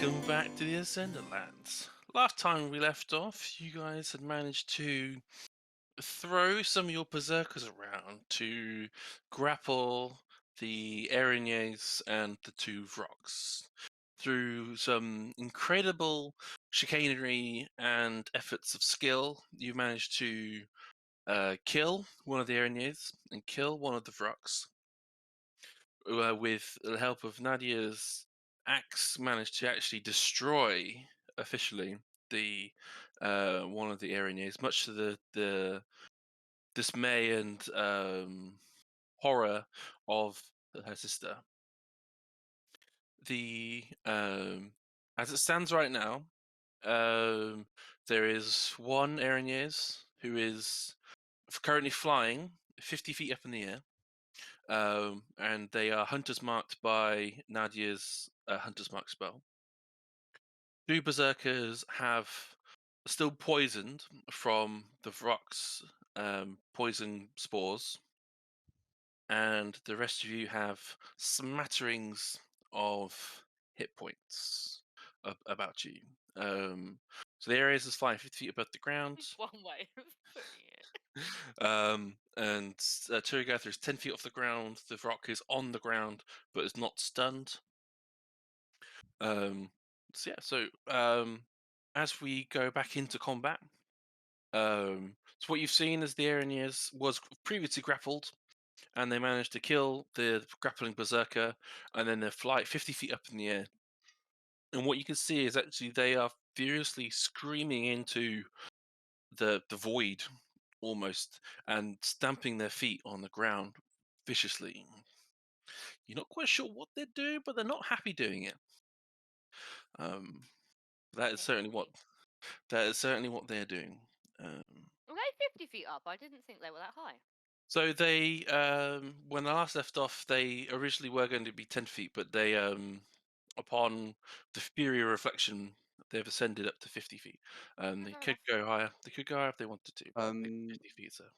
Welcome back to the Ascendant Lands. Last time we left off, you guys had managed to throw some of your berserkers around to grapple the Erinyes and the two Vrogs. Through some incredible chicanery and efforts of skill, you managed to kill one of the Erinyes and kill one of the Vrogs. With the help of Nadia's axe, managed to actually destroy officially the one of the Erinyes, much to the dismay and horror of her sister. The as it stands right now, there is one Erinyes who is currently flying 50 feet up in the air. And they are hunters marked by Nadia's hunter's mark spell. Two berserkers have still poisoned from the Vrok's poison spores, and the rest of you have smatterings of hit points about you. So the Ares is flying 50 feet above the ground. One way of putting it. And Turygurtha is 10 feet off the ground. The Vrok is on the ground, but is not stunned. So as we go back into combat, so what you've seen is the Erinyes was previously grappled, and they managed to kill the grappling berserker, and then they fly 50 feet up in the air. And what you can see is actually they are furiously screaming into the void, almost, and stamping their feet on the ground viciously. You're not quite sure what they're doing, but they're not happy doing it. That is certainly what they're doing. Were they 50 feet up? I didn't think they were that high. So they, when I last left off, they originally were going to be 10 feet, but they, upon the fury of reflection, they've ascended up to 50 feet. They could go higher. They could go higher if they wanted to. But 50 feet, so.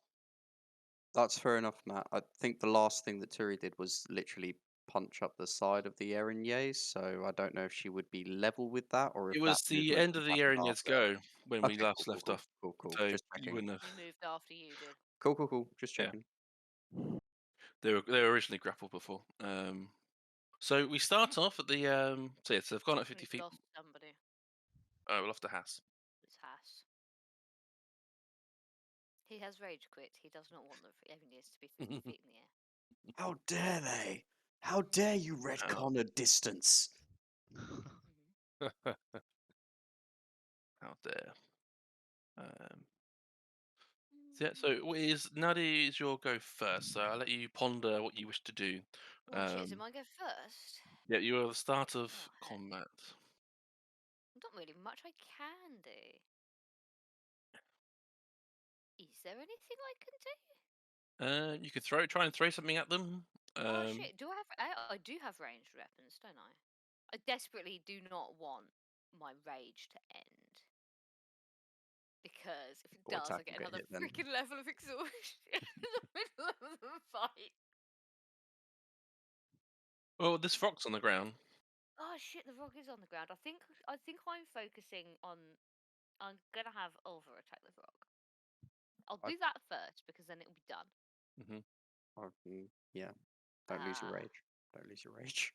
That's fair enough, Matt. I think the last thing that Turi did was literally punch up the side of the Erinyes, so I don't know if she would be level with that or if It that was the movement end of the happened Erinyes after. go when we Okay, last cool, left cool, off. cool, cool. So Just you checking. wouldn't have. We moved after you did. Cool. Just Yeah. checking. They were originally grappled before. So we start off at the so they've gone at 50 We've feet. lost somebody. Oh, we'll have to Haiss. It's Haiss. He has rage quit. He does not want the Erinyes to be 50 feet in the air. How dare they? How dare you retcon a distance? Out there. So is Nadia is your go first, so I'll let you ponder what you wish to do. Oh, shit, so I go first? Yeah, you are the start of combat. Not really much I can do. Is there anything I can do? You could try and throw something at them. Oh shit, do I have... I do have ranged weapons, don't I? I desperately do not want my rage to end. Because if it does, I get another freaking level of exhaustion in the middle of the fight. Well, this frog's on the ground. Oh shit, the rock is on the ground. I think I'm focusing on... I'm gonna have Ulva attack the rock. I'll do that first because then it'll be done. Yeah. Don't lose your rage. Don't lose your rage.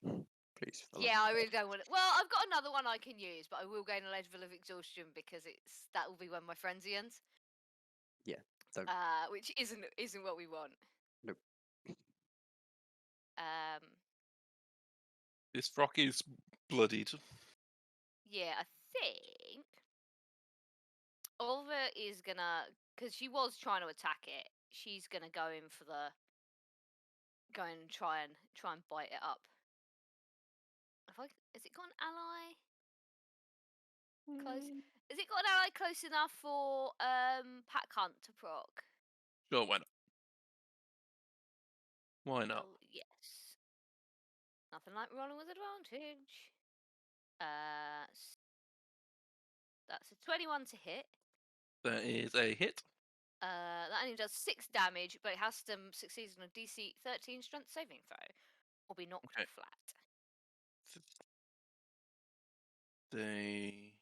Please. Yeah, I really don't want it. Well, I've got another one I can use, but I will gain a level of exhaustion because that will be when my frenzy ends. Yeah. Which isn't what we want. Nope. This frog is bloodied. Yeah, I think Ulva is gonna, because she was trying to attack it. She's gonna go in for the and try and bite it up. Has it got an ally close? Has it got an ally close enough for Pack Hunt to proc? Sure, why not? Why not? Oh, yes. Nothing like rolling with advantage. That's a 21 to hit. That is a hit. That only does 6 damage, but it has to succeed on a DC 13 strength saving throw, or be knocked flat. They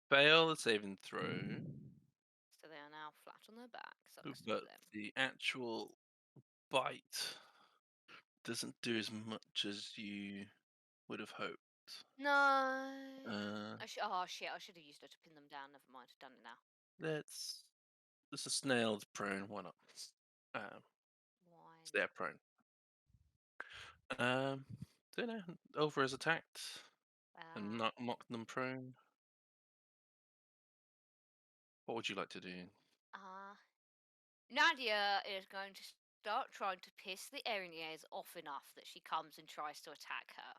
fail the saving throw, So they are now flat on their back. So let's do but them. the actual bite doesn't do as much as you would have hoped. No. Uh, Oh shit! I should have used her to pin them down. Never mind. I've done it now. let's a snail's prone. Why not? Why? Stay prone. Don't know. Over has attacked and not? knocked them prone. What would you like to do? Nadia is going to start trying to piss the Erinyes off enough that she comes and tries to attack her.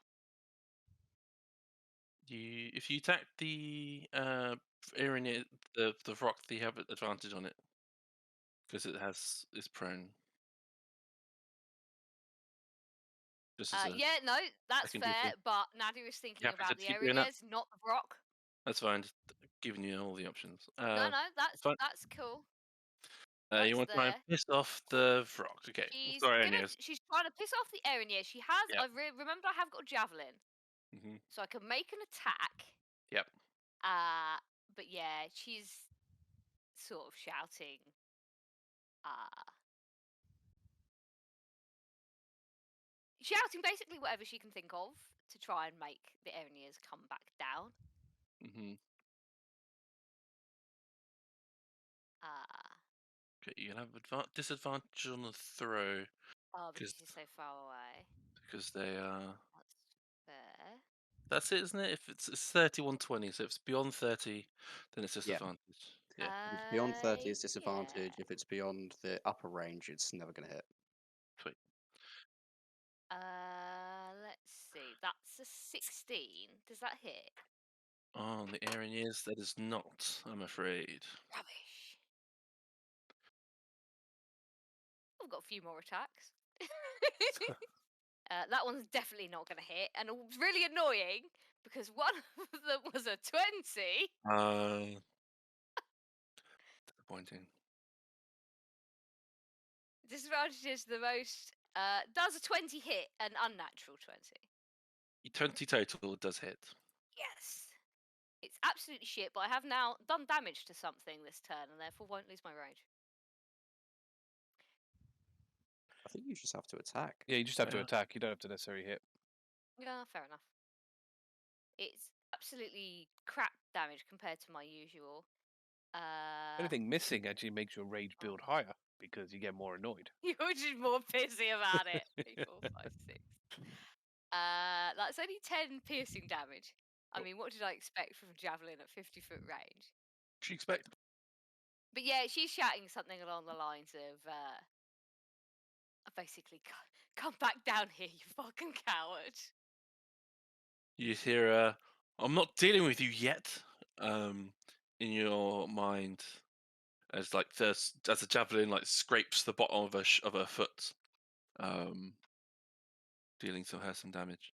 If you attack the Erinyes, the rock, you have advantage on it because it's prone. Just as a Yeah, no, that's second fair. detail. But Nadia is thinking Happy about to the keep doing that? Erinyes, not the rock. That's fine. Just giving you all the options. No, Fine. that's cool. You That's want to try and there. piss off the rock? Okay. She's Sorry, anyways. she's trying to piss off the Erinyes. She has. Yep. Remember, I have got a javelin, so I can make an attack. Yep. But yeah, she's sort of shouting. Shouting basically whatever she can think of to try and make the Erinyes come back down. Okay, you have disadvantage on the throw. Oh, because she's so far away. Because they are. That's fair. That's it, isn't it? If it's 31-20, so if it's beyond 30, then it's disadvantage. Yeah. If it's beyond 30, it's Yeah. disadvantage. If it's beyond the upper range, it's never going to hit. Sweet. Let's see. That's a 16. Does that hit? On the Erinyes, that is not, I'm afraid. Rubbish. I've got a few more attacks. That one's definitely not going to hit, and it's really annoying because one of them was a 20. Disappointing. Disadvantage is the most. Does a 20 hit an unnatural 20? 20 total does hit. Yes. It's absolutely shit, but I have now done damage to something this turn, and therefore won't lose my rage. I think you just have to attack. Yeah, you just have to attack. You don't have to necessarily hit. Yeah, fair enough. It's absolutely crap damage compared to my usual. Anything missing actually makes your rage build higher because you get more annoyed. You're just more pissy about it. 3, 4, 5, 6. That's only 10 piercing damage. I mean, what did I expect from a javelin at 50-foot range? What do you expect? But yeah, she's shouting something along the lines of, basically, come back down here, you fucking coward. You hear, I'm not dealing with you yet, in your mind, as like as the javelin like scrapes the bottom of her foot, dealing her some damage.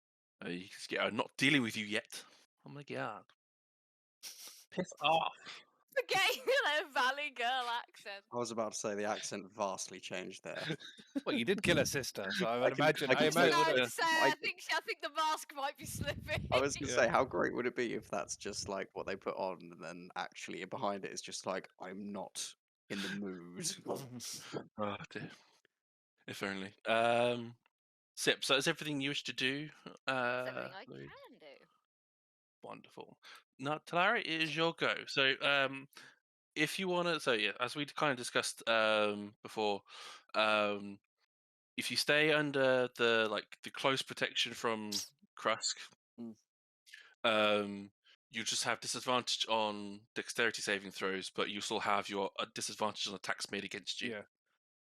You get, I'm not dealing with you yet. Oh my god. Piss off. Forgetting their Valley Girl accent. I was about to say the accent vastly changed there. Well, you did kill her sister, so I would imagine. I can say- I think the mask might be slipping. I was going to say, how great would it be if that's just like what they put on, and then actually behind it is just like, I'm not in the mood. Oh dear. If only. Sip, so that's everything you wish to do. That's everything I Louise? can do. Wonderful. Now, Talari, it is your go. So, if you want to, so yeah, as we kind of discussed before, if you stay under the close protection from Krusk, you just have disadvantage on dexterity saving throws, but you still have your disadvantage on attacks made against you. Yeah,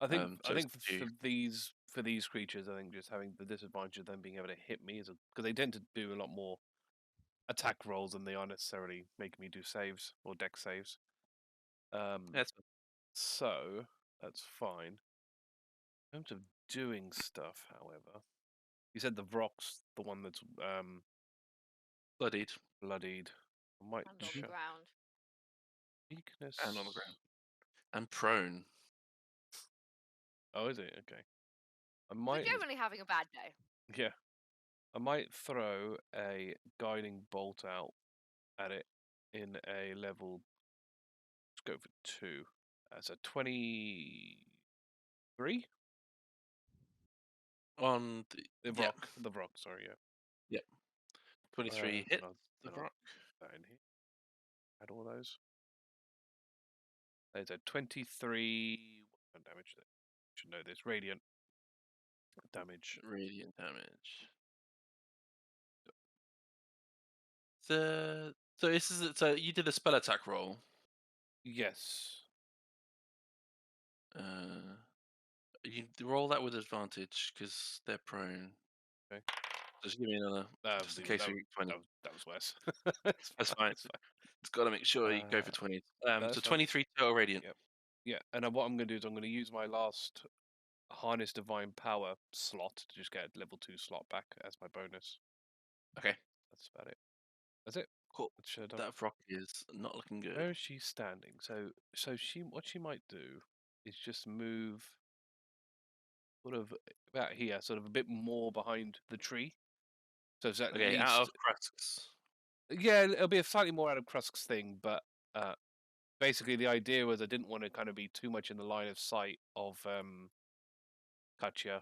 I think so for these creatures, I think just having the disadvantage of them being able to hit me is because they tend to do a lot more attack rolls than they are necessarily making me do saves or dex saves. So that's fine. In terms of doing stuff, however, you said the Vrock's the one that's bloodied. I might And on the ground. weakness And on the ground. And prone. Oh, is it? Okay. We're generally having a bad day. Yeah. I might throw a guiding bolt out at it in a level. Let's go for 2. That's a 23 On the The yeah, rock. The rock. Sorry, yeah. yeah. 23 hit the Then I'll rock. put that in here. Add all those. There's a 23. What damage? Should know this. Radiant damage. Radiant damage. So this is so you did a spell attack roll. Yes. You roll that with advantage because they're prone. Okay. Just give me another, just in case that, we get 20. that was worse. That's fine. It's fine. It's got to make sure you go for 20. So that's fine. 23 total radiant. Yep. Yeah, and what I'm going to do is I'm going to use my last Harness Divine Power slot to just get a level 2 slot back as my bonus. Okay, That's about it. That's it. cool. That should have done. That rock is not looking good. Where is she standing? So what she might do is just move sort of about here, sort of a bit more behind the tree. So it's at Okay, least out of Krusks. yeah, it'll be a slightly more out of Krusk's thing, but basically the idea was I didn't want to kind of be too much in the line of sight of Katya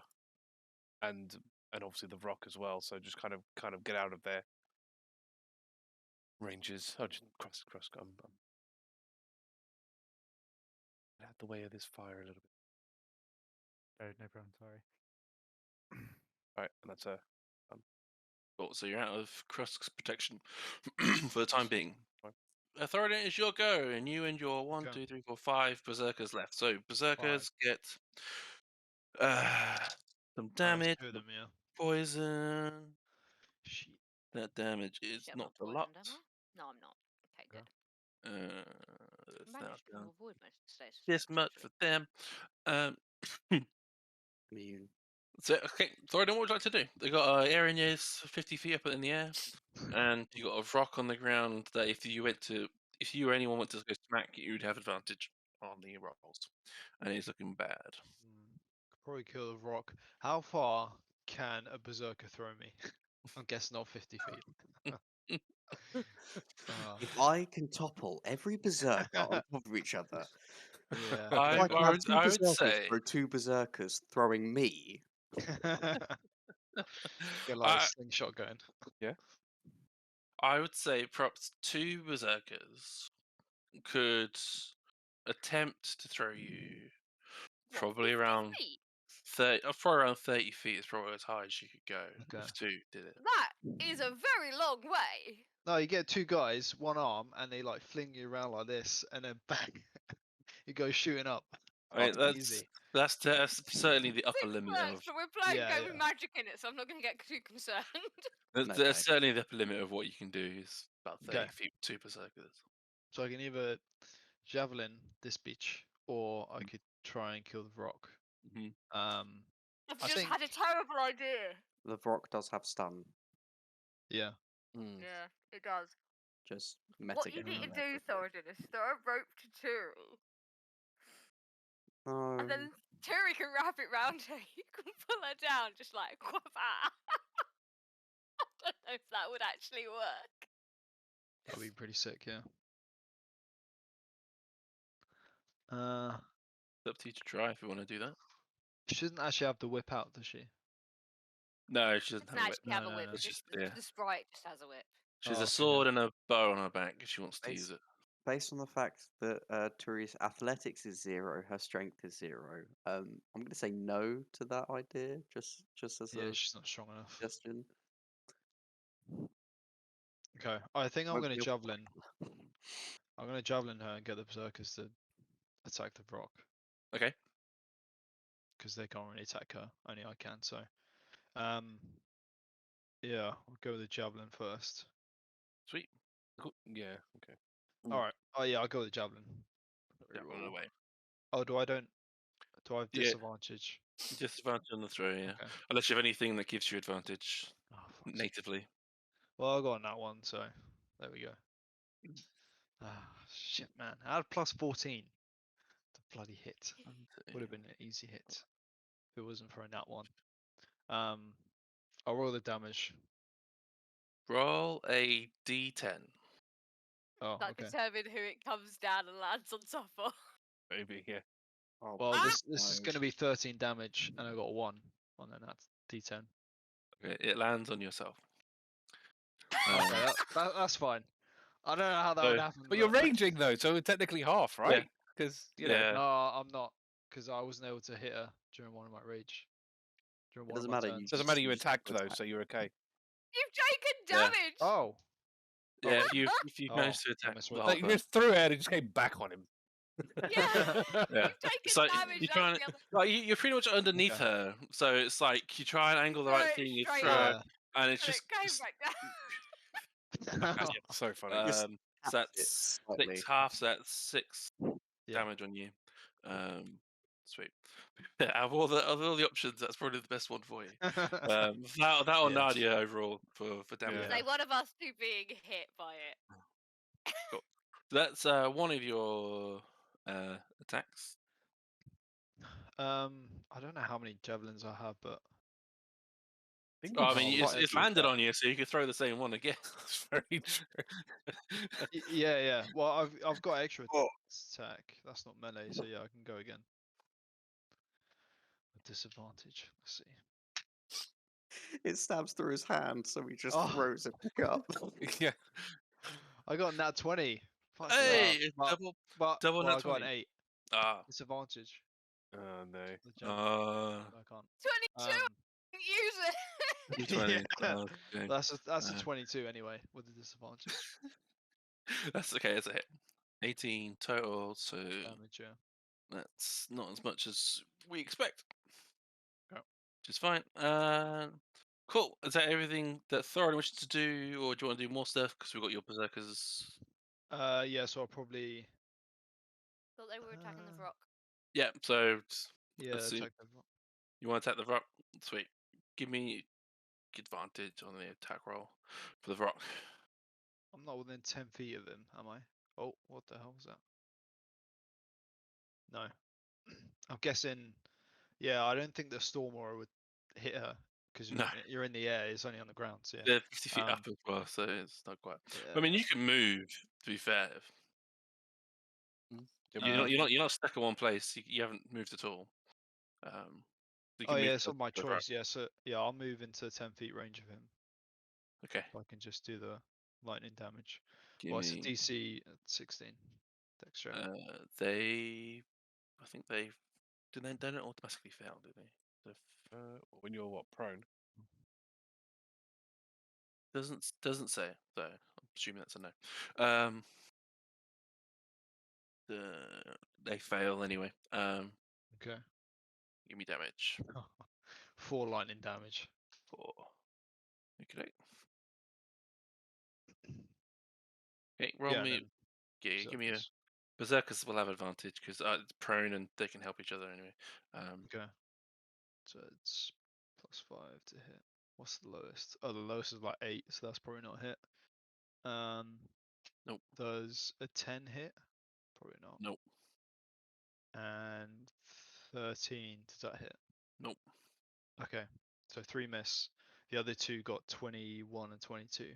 and obviously the rock as well. So just kind of get out of their ranges. Oh, just Krusk. I'm get out the way of this fire a little bit. Oh, no problem. Sorry. Right, and that's a Cool, so you're out of Krusk's protection for the time being. fine. Thoradin, it's your go, and you and your 1, Go. 2, 3, 4, 5 berserkers left. So berserkers get some damage, Two of them, yeah. poison. Shit. That damage is Get not my a lot. poisoned, am I? No, I'm not. Okay, good. That's now Managed to down avoid most mistakes. this much for them. Immune. So okay, Thoradin, what would you like to do? They got Erinyes 50 feet up in the air, and you got a rock on the ground that if you or anyone went to go smack, you'd have advantage on the rolls, and it's looking bad. Could probably kill the rock. How far can a berserker throw me? I guess not 50 feet. If I can topple every berserker on top of each other, Yeah. if I can have two I would berserkers say throw two berserkers throwing me, Get like a slingshot going. I would say perhaps 2 berserkers could attempt to throw you What, probably 50 around feet? 30 feet is probably as high as you could go. Okay. If 2 did it. That is a very long way. No, you get two guys, one arm, and they like fling you around like this, and then bang, you go shooting up. I mean, that's Easy. that's certainly the upper 6 limit words, of but we're playing Yeah, game with magic in it, so I'm not going to get too concerned. that's Okay. certainly the upper limit of what you can do is about 30 Okay. feet with 2 berserkers. So I can either javelin this beach, or I could try and kill the rock. Mhm. I've I just had a think- terrible idea. the rock does have stun. Yeah. Yeah, it does. Just What you metagame need to on do, everything. Thoradin, is throw a rope to Turi, No. and then Turi can wrap it round her. You can pull her down, just like quaff. I don't know if that would actually work. That'd be pretty sick, yeah. It's up to you to try if you want to do that. She doesn't actually have the whip out, does she? No, she doesn't Doesn't have a whip. actually have No, a no, whip. no. It's Just just yeah. the sprite just has a whip. She has Oh, a okay, sword and a bow on her back if she wants to Base- use it. Based on the fact that Turi's athletics is 0, her strength is 0, I'm going to say no to that idea, just as Yeah, a she's not strong enough. suggestion. Okay, I think I'm Won't gonna be able- javelin. I'm gonna javelin her and get the berserkers to attack the rock, Okay. because they can't really attack her. Only I can. So, yeah, I'll go with the javelin first. Sweet. Cool. Yeah. Okay. Mm. All right. Oh yeah, I'll go with the javelin. Yeah, run away. Oh, do I have Yeah. disadvantage? Disadvantage on the throw, yeah. Okay. Unless you have anything that gives you advantage Oh, fuck's sake. natively. Well, I got on that one, so there we go. Ah, shit, man. I had plus 14. The bloody hit. Would have been an easy hit if it wasn't for a nat one. I'll roll the damage. Roll a d10. Oh, that okay. determine who it comes down and lands on top of. Maybe, yeah. Oh, Well, Ah! this is going to be 13 damage, and I got a 1 on then that's D10. Okay, it lands on yourself. Okay, that's fine. I don't know how that So- would happen. But you're raging though, so technically half, right? Because you know. Yeah. No, I'm not, because I wasn't able to hit her during one of my rage. During It one of doesn't my matter. turns. You Doesn't matter. You just attacked though, attack. so you're okay. You've taken Yeah. damage. Oh, Yeah, Oh. if you Oh, manage to I attack misread the that. whole Like, you time. just threw it and it just came back on him. Yeah. Yeah. You've taken It's like damage. you're That's trying, the other. like you're pretty much underneath Okay. her, so it's like you try and angle the Throw right it thing, you straight throw up. it, and it's And it just, came just back down. back at you. So funny. Yes. So Taps it that's slightly. 6 half, so that's 6 Yeah. damage on you. Sweet. Out of all the options, that's probably the best one for you. That or Yeah. Nadia overall for damage. Yeah. Say one of us two being hit by it. So that's one of your attacks. I don't know how many javelins I have, but Oh, I Oh, mean, quite a it's few, landed yeah. on you, so you could throw the same one again. That's very true. Yeah. Well, I've got extra Oh. attack. That's not melee, so yeah, I can go again. A disadvantage. Let's see. It stabs through his hand, so he just Oh. throws it back up. Yeah. I got a nat 20. Fuck Hey, yeah. But, double well, nat I got 20. an 8. Ah, Disadvantage. Oh no. The javelin, I can't. 22. Use it. you 20. Yeah. Oh, okay. That's a Uh, 22 anyway, with the disadvantage. That's okay. It's a hit. 18 total, so Damage, yeah. that's not as much as we expect. Okay. Which is fine. Cool. Is that everything that Thoradin wishes to do, or do you want to do more stuff? Because we've got your berserkers. Yeah, so I'll probably. Thought they were attacking the Uh, rock. Yeah. So Yeah, Let's see. attack the rock. you want to attack the rock? Sweet. Give me advantage on the attack roll for the rock. I'm not within 10 feet of him, am I? Oh, what the hell was that? No. I'm guessing. Yeah, I don't think the storm aura would hit her because No. you're in the air. It's only on the ground. So yeah. They're 50 feet Um, up as well, so it's not quite. yeah, I mean, you that's- can move. To be fair, Um, you're not stuck in one place. You haven't moved at all. You Oh can move yeah, it's to on my the rock. choice. Yeah, so yeah, I'll move into 10 feet range of him. Okay. So I can just do the lightning damage. Give Well, it's a me. DC at 16. Dexter. I think they don't automatically fail, do they? When you're what, prone? Doesn't say, so I'm assuming that's a no. They fail anyway. Okay. Give me damage 4 lightning damage. 4. Okay. Okay, roll Yeah, me. then Yeah, give me a. berserkers. Berserkers will have advantage because it's prone and they can help each other anyway. Okay. So it's +5 to hit. What's the lowest? Oh, the lowest is like 8, so that's probably not a hit. Nope. Does a 10 hit? Probably not. Nope. And 13, does that hit? Nope. Okay. So 3 miss. The other 2 got 21 and 22.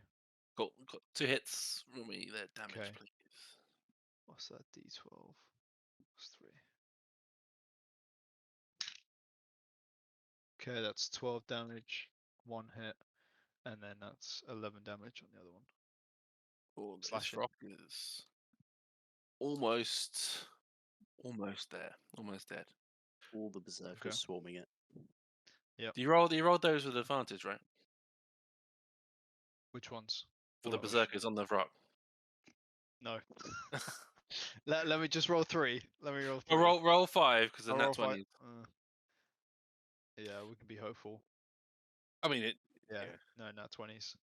Got 2 hits. Roll me their damage, Okay. please. What's that? D12 plus 3. Okay, that's 12 damage, 1 hit, and then that's 11 damage on the other one. Oh, this Slashing. rock is almost there. Almost dead. All the berserkers Okay. swarming it. Do you roll those with advantage, right? Which ones? For All the that was- berserkers on the rock. No. let me just roll 3. Let me roll 3. Roll 5 because I'll then roll that's 5. 20. Yeah, we can be hopeful. I mean, it. Yeah, Yeah. no, not 20s.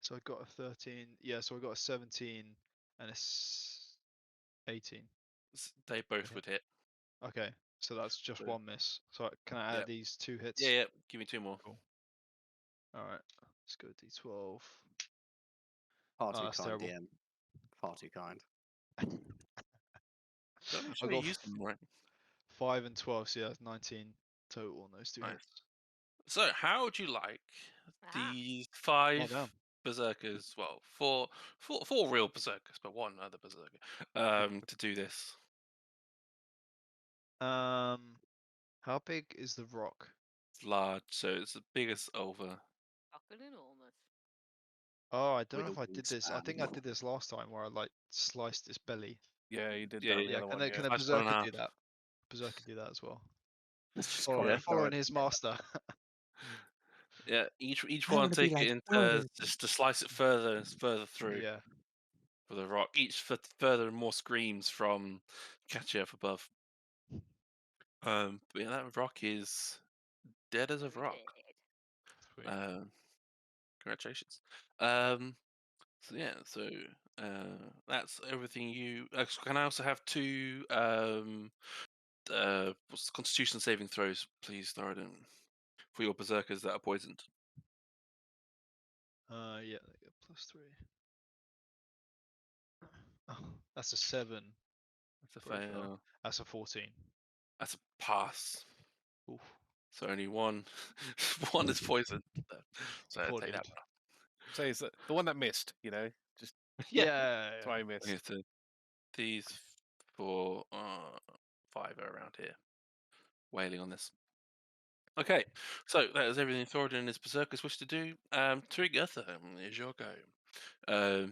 So I got a 13. Yeah, so I got a 17 and a 18. They both Okay. would hit. Okay, so that's just So- 1 miss. So can I add Yep. these 2 hits? Yeah. Give me 2 more. Cool. All right, let's go D12. Far too that's kind, terrible. DM. Far too kind. I'm I sure got you used them right. 5 and 12, so yeah, that's 19 total on those 2 Nice. hits. So, how would you like Ah. the Oh, 5 damn. berserkers. Well, four real berserkers, but one other berserker. To do this. How big is the rock? It's large, so it's the biggest over. Fucking enormous. Oh, I don't With know a if I did this. I think I wingspan. did this last time where I like sliced its belly. Yeah, you did Yeah, that on the yeah. other one. Can Yeah. a Slice one in berserker half. do that? Berserker do that as well. Let's just Following, call following it his master. Yeah, each I'm one gonna be take like it in Thoradin. turns just to slice it further through Yeah. for the rock. Each further and more screams from Katya up above. But yeah, that rock is dead as a Very rock. Sweet. Congratulations. So yeah, so that's everything you. Can I also have two Constitution saving throws, please, Thoradin, for your berserkers that are poisoned? Yeah, they get +3. Oh, that's a 7. That's a Both of them. fail. That's a 14. That's a pass. Oof. So only one is poisoned. So Poor take that dude. one. So it's the one that missed. Just Yeah. that's why I missed. Okay, so these 4, 5 are around here, wailing on this. Okay, so that is everything Thoradin and his berserkers wish to do. Turygurtha is your go.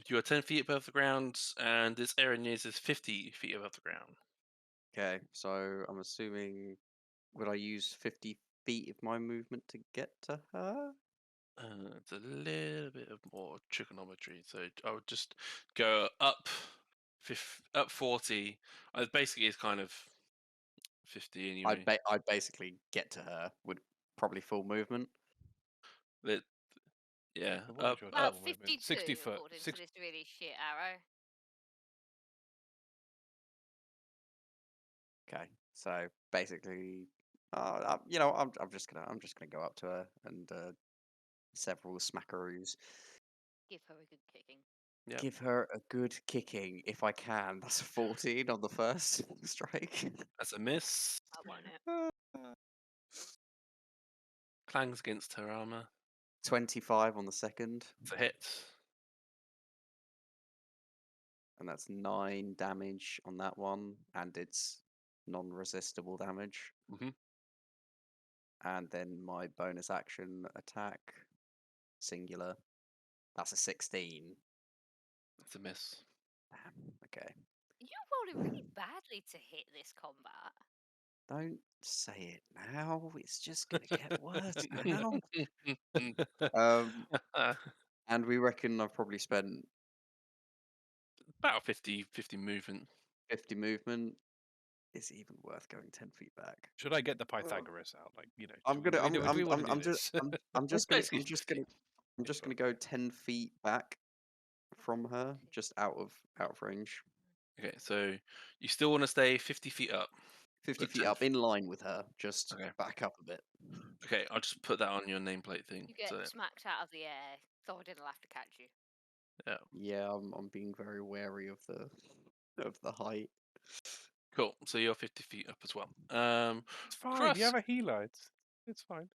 You are 10 feet above the ground, and this Erinyes is 50 feet above the ground. Okay, so I'm assuming would I use 50 feet of my movement to get to her? It's a little bit of more trigonometry, so I would just go up, up 40. Basically, it's kind of 50 anyway. I'd basically get to her with probably full movement. Yeah, So what was your About total movement? 52, 60 foot. according to this really shit arrow. Okay, so basically, I'm just gonna go up to her and several smackaroos. Give her a good kicking. Yep. Give her a good kicking if I can. That's a 14 on the first strike. That's a miss. I want it. Clangs against her armor. 25 on the second, It's a hit. and that's 9 damage on that one, and it's non-resistible damage. Mhm. And then my bonus action attack, singular. That's a 16. That's a miss. Damn. Okay. You're rolling really badly to hit this combat. Don't say it now. It's just gonna get worse now. Um, and we reckon I've probably spent About 50 movement. 50 movement. Is it even worth going 10 feet back? Should I get the Pythagoras out? I'm gonna. do we want to do this? I'm It's just gonna. basically 50. I'm just gonna go 10 feet back from her, just out of range. Okay, so you still want to stay 50 feet up. 50 But feet 10 up, in line with her. Just Okay. back up a bit. Okay, I'll just put that on your nameplate thing. You get So, smacked out of the air. Thoradin will have to catch you. Yeah, I'm being very wary of the height. cool. So you're 50 feet up as well. It's fine. You Krusk. have a healer. It's fine.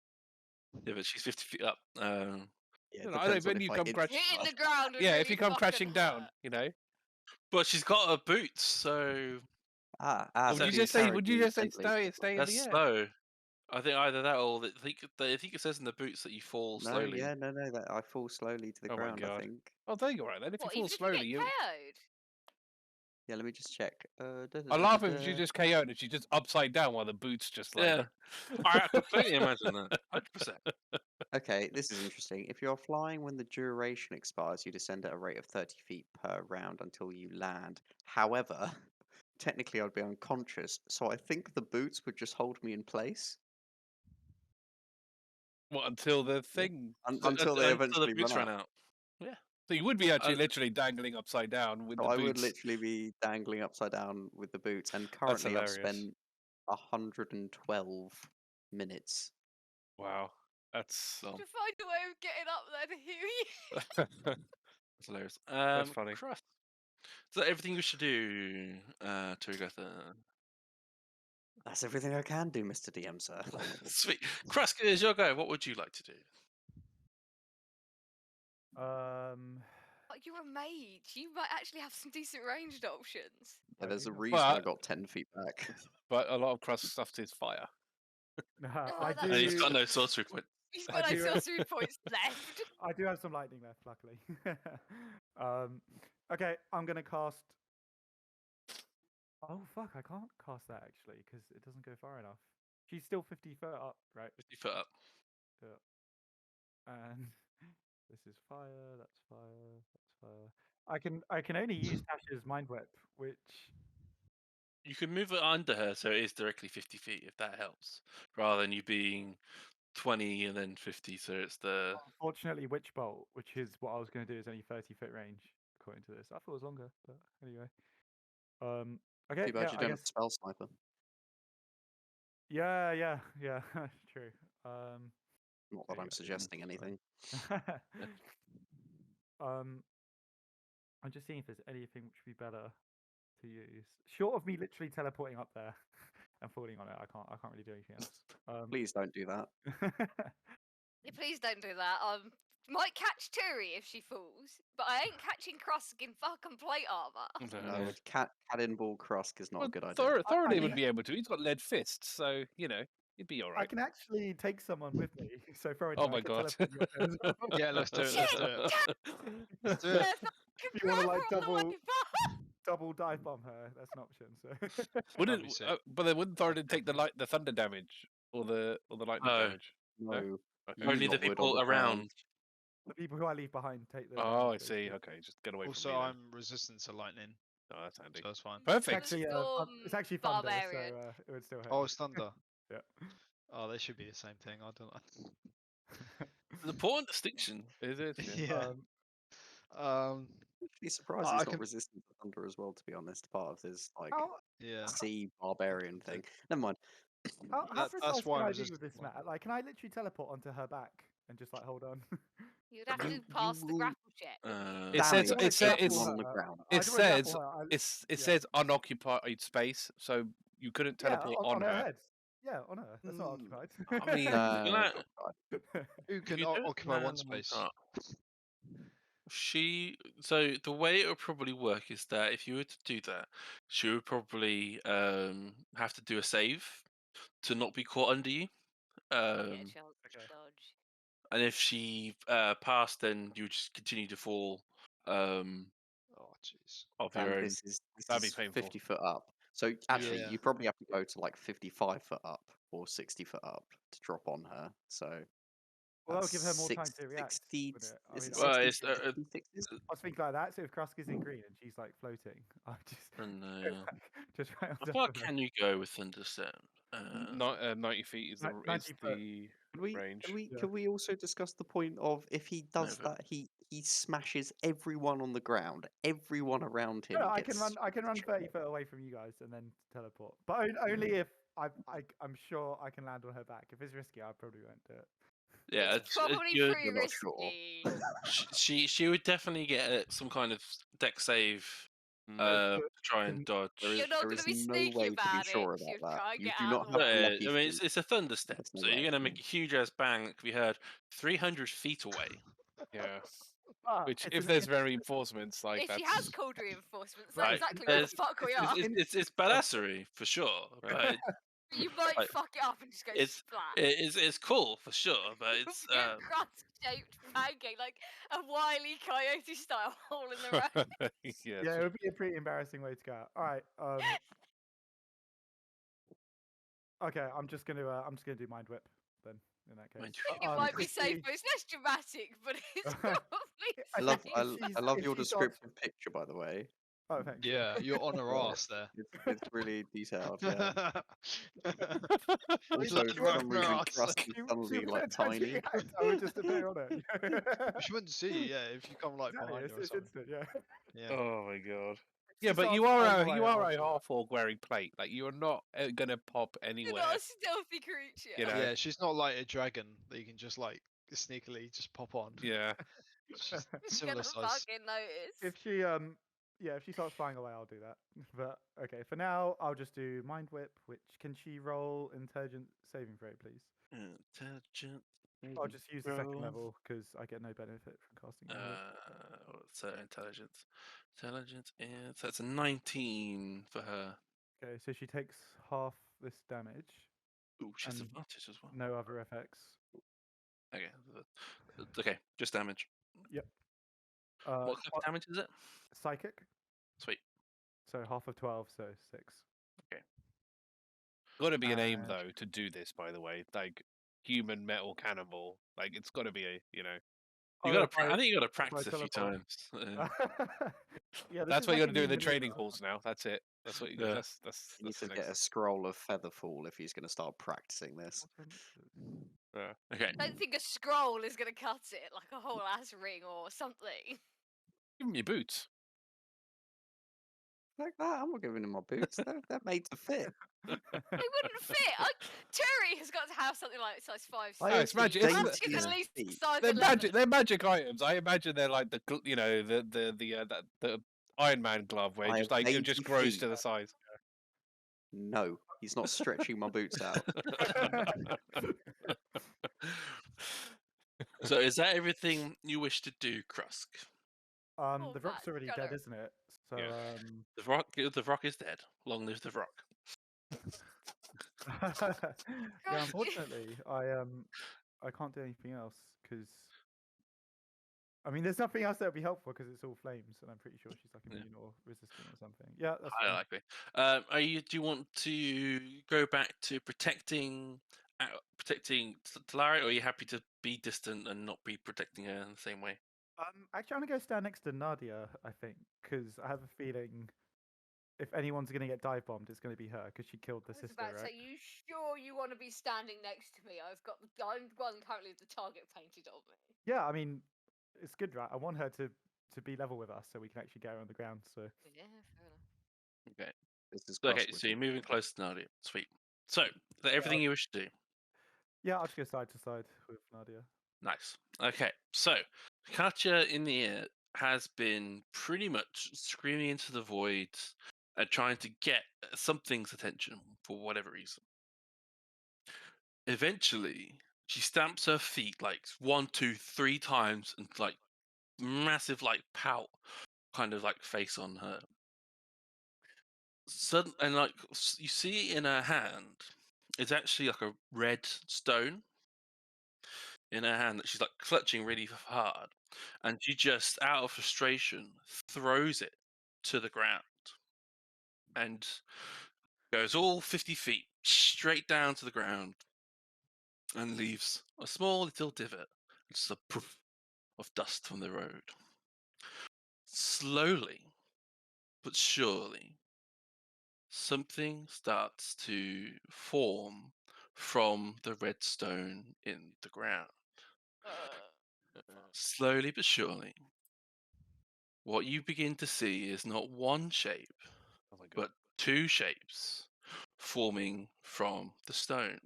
Yeah, but she's 50 feet up. Yeah, No, I know, when you come crash. Hitting the ground. would Yeah, if really you come fucking crashing down, hurt. But she's got her boots, so Would you so just say? Would you just say stay in that's the air? slow. I think either that or I think it says in the boots that you fall No, slowly. yeah, no, that I fall slowly to the Oh my ground. I God. think. Oh, there you're right then. If What, you fall even slowly, if you get KO'd? Yeah, let me just check. I laugh if she just KO'd and she's just upside down while the boots just like. Yeah, I completely imagine that. 100%. Okay, this is interesting. If you're flying when the duration expires, you descend at a rate of 30 feet per round until you land. However, technically I'd be unconscious, so I think the boots would just hold me in place What, until the thing? until they eventually the boots run run out. out. Yeah. So you would be actually literally dangling upside down with So the I would boots. literally be dangling upside down with the boots, and That's currently I've hilarious. spent 112 minutes. Wow, that's Well, To find a way of getting up there to heal you. that's hilarious. That's funny. Krusk. Is that everything you should do, Turygurtha? That's everything I can do, Mr. DM, sir. Sweet. Krusk, is your go. What would you like to do? Oh, you're a mage. You might actually have some decent ranged options. Yeah, I there's do a have- reason I But- got 10 feet back. But a lot of Krusk stuff is fire. I that's And he's do. got no sorcery point. He's I got no do- sorcery points left. I do have some lightning left, luckily. Okay, I'm gonna cast. Oh fuck! I can't cast that actually because it doesn't go far enough. She's still 50 foot up, right? 50 foot up. And this is fire. That's fire. That's fire. I can only use Tasha's mind whip, which You can move it under her so it is directly 50 feet if that helps, rather than you being 20 and then 50. So it's the unfortunately witch bolt, which is what I was going to do, is only 30-foot range according to this. I thought it was longer, but anyway. Okay. Too bad Yeah, you I don't guess. have spell sniper. Yeah. True. Not that There you I'm go. suggesting anything. I'm just seeing if there's anything which would be better to use. Short of me literally teleporting up there and falling on it, I can't really do anything else. Please don't do that. Yeah, please don't do that. Might catch Turi if she falls, but I ain't catching Krusk in fucking plate armor. No, Cannonball Krusk is not Well, a good idea. Thoradin I would can- be able to. He's got lead fists, so he'd be all I right. can actually take someone with me. So Thoradin, Oh I my can god. teleport you up there as well. Yeah, let's do it. Let's do it. Let's do it. If you wanna, like, Grab her on the way back. Double dive bomb her. That's an option. So Wouldn't? be sick. But then wouldn't Thoradin take the thunder damage or the lightning No. damage? No. Okay. You only the lot would on people the ground. around. the people who I leave behind take the. Oh, I damage, see. basically. Okay, just get away Also, from me. I'm resistant to lightning, Oh, that's handy. so that's fine. Perfect. Actually, Storm it's actually thunder, Barbarian. so it would still hurt. Oh, you. it's thunder. Yeah. Oh, they should be the same thing. I don't know. An important distinction. Is it? Yeah. Be surprised I he's not can- resistant to thunder as well, to be honest. Part of his like How, Yeah. sea barbarian thing. Never mind. how That's precise why can I'm I be with resistant this, to lightning. Matt? Like, can I literally teleport onto her back and just like hold on? You'd have You- to pass the you- grapple check. Uh, It says- Damage it says- is it's- on the ground. It says it yeah. says unoccupied space, so you couldn't teleport on her her. head. Yeah, on her. That's not Mm. occupied. I mean, No, that- Who can You don't occupy one land space? on top. So the way it would probably work is that if you were to do that, she would probably have to do a save to not be caught under you. Get a Um, chance to okay. dodge. and if she passed, then you would just continue to fall Oh, jeez. of your and own. this is That'd be 50 painful. foot up. So actually, Yeah. you probably have to go to like 55 foot up or 60 foot up to drop on her. So Well, that'll that's give her more time six- to react. 60, with it. I is mean, it Well, 60, it's, 66? I was thinking like that. So if Krusk is in green and she's like floating, I'll just And, just right on how top far of her. can you go with Thunderstone? 90 feet is the 90 foot. range. Yeah. Can we also discuss the point of if he does but- that, he smashes everyone on the ground, everyone around him. No, I gets can run 30 destroyed. foot away from you guys and then teleport. But only if I'm sure I can land on her back. If it's risky, I probably won't do it. Yeah, It's probably you're pretty not sure. risky. she would definitely get some kind of deck save Mm. to try and Can- dodge. You're not There gonna is be no sneaky way to be about sure it if about you that. try and You get do out not of have the the way. I lucky mean, feet. it's a thunder step, There's no so you're way. going to make a huge ass bang. Like we heard 300 feet away. Yeah. Ah, Which, it's if an there's instant- reinforcements, like If that's she has cold reinforcements, Right, that's exactly what there's- the fuck we It's, are. it's badassery for sure, but You might like, fuck it up and just go it's- splat. it's cool for sure. But it's Get a crust-shaped pancake, like a wily coyote style hole in the road. yeah. Yeah, it would be a pretty embarrassing way to go out. All right. Okay, I'm just gonna do mind whip then. In that case, Mind It might be if safe, she- but it's less dramatic, but it's probably I I love think I, if I she's- love if your she starts- descriptive picture, by the way. Oh, thanks. Yeah, you're on her Yeah. ass there. It's really detailed. Yeah. Also, Like, for right some on her reason, ass. Krusk is She suddenly wouldn't like attempt to tiny. react, I would just appear on it. She wouldn't see you, yeah, if you come like Exactly, behind it's, her or it's something. instant, yeah. Yeah. Oh my god. She Yeah, but starts you are flying a away, you are I'll a do it. half-orc wearing plate. Like you are not gonna pop You're anywhere. not a stealthy creature. You know? Yeah, she's not like a dragon that you can just like sneakily just pop on. Yeah. It's just You're similar gonna size. fucking notice. If she if she starts flying away, I'll do that. But okay, for now, I'll just do mind whip. Which can she roll intelligence saving throw, please? Intelligent I'll just use the second Roll. level because I get no benefit from casting it. anyway. What's her intelligence? Intelligence is that's a 19 for her. Okay, so she takes half this damage, Ooh, she has And advantage as well. no other effects. Okay, okay, just damage. Yep. What type of damage is it? Psychic, Sweet. so half of 12, so 6. Got to be an aim And- though to do this. By the way, like human metal cannibal. Like it's got to be a You Oh, gotta. if I- I think you got to practice a few teleport. times. Yeah, this That's is what you like got to a do in the new training maneuver. halls now. That's it. That's what you. Yeah. That's He needs the to get a next. scroll of Featherfall if he's going to start practicing this. Okay. I don't think a scroll is going to cut it, like a whole ass ring or something. Give him your boots. Like that, I'm not giving him my boots. They're made to fit. They wouldn't fit. Turi has got to have something like size 5. I Oh, it's magic. think It's Magic is these at least feet- size They're 11. magic. They're magic items. I imagine they're like the the Iron Man glove where I just have like it just 80 grows feet. to the size. No, he's not stretching my boots out. So is that everything you wish to do, Krusk? Oh, The rock's man, already got dead, her. isn't it? So Yeah. The rock is dead. Long live the rock. yeah, unfortunately, I can't do anything else because I mean, there's nothing else that would be helpful because it's all flames, and I'm pretty sure she's like immune or resistant or something. Yeah, that's Highly fine. likely. Do you want to go back to protecting Talari, or are you happy to be distant and not be protecting her in the same way? Actually, I'm gonna go stand next to Nadia. I think because I have a feeling if anyone's gonna get dive bombed, it's gonna be her because she killed the I was sister, about to right? say, you sure you want to be standing next to me? I'm the one currently with the target painted on me. Yeah, I mean, it's good, right? I want her to be level with us so we can actually get her on the ground. So Yeah, fair enough. Okay. This is Okay, Krusk so you're with moving close to Nadia. Sweet. So, is that everything you wish to do? yeah, I'll just go side to side with Nadia. Nice. Okay, so Katya in the air has been pretty much screaming into the void and trying to get something's attention for whatever reason. Eventually, she stamps her feet like 1, 2, 3 times and like massive like pout kind of like face on her. Sudden and like you see in her hand, it's actually like a red stone in her hand that she's like clutching really hard, and she just out of frustration throws it to the ground and goes all 50 feet straight down to the ground and leaves a small little divot, just a poof of dust from the road. Slowly but surely, something starts to form from the red stone in the ground. Slowly but surely, what you begin to see is not one shape, Oh my god. but 2 shapes forming from the stone.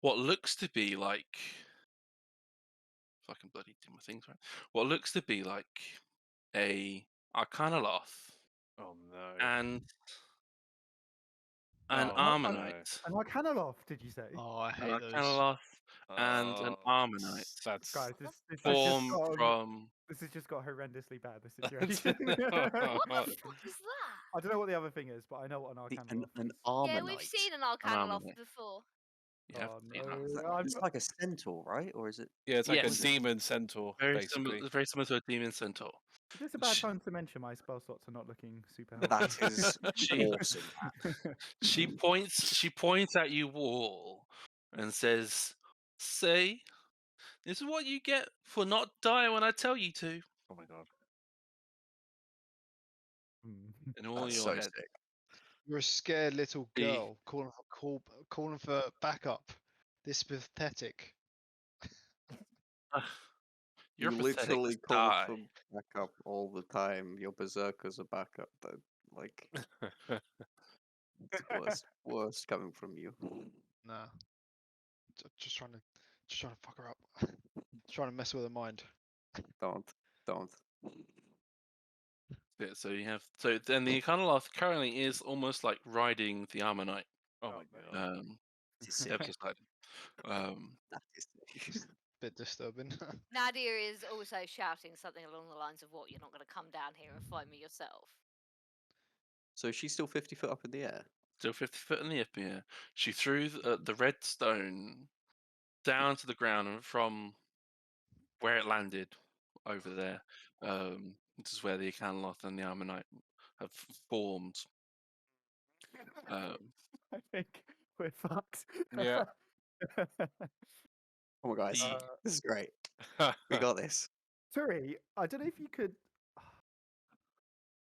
What looks to be like, if I can bloody do my things right, what looks to be like a Arcanoloth Oh no. and an Oh, Armonite. An Arcanoloth, did you say? Oh, I An hate those. Arcanoloth and an Oh, Armonite That's Guys, this has just form got from. this has just got horrendously bad. This situation. What the fuck is that? I don't know what the other thing is, but I know what an an, Arcanoloth an is. Yeah, Armonite. we've seen an An Arcanoloth Armonite. before. You have Oh seen that. Is that- no! It's like a centaur, right? Or is it? yeah, it's like Yes. a demon centaur, Very basically. similar to a demon centaur. Is this a bad Sh- time to mention my spell slots are not looking super healthy? That is She- awesome. She points at you all and says, "See, this is what you get for not dying when I tell you to." Oh my god. Hmm. In all That's your so head. sick. You're a scared little The- girl calling for backup. This pathetic. You're You pathetic. literally Just call die. for backup all the time. Your berserkers are backup. Though, like, it's worst coming from you. Nah. Just trying to fuck her up. Trying to mess with her mind. Don't. Yeah, so you have then the Iconoloth currently is almost like riding the Ammonite. Oh my god. Um, It's sick. ever so slightly. That is Bit disturbing. Nadia is also shouting something along the lines of, "What? You're not going to come down here and find me yourself?" So she's still 50 foot up in the air. Still 50 foot in the air. She threw the red stone down to the ground, and from where it landed over there, this is where the Acanloth and the Ammonite have formed. I think we're fucked. Yeah. Oh my guys, The- this is great. We got this. Turi, I don't know if you could.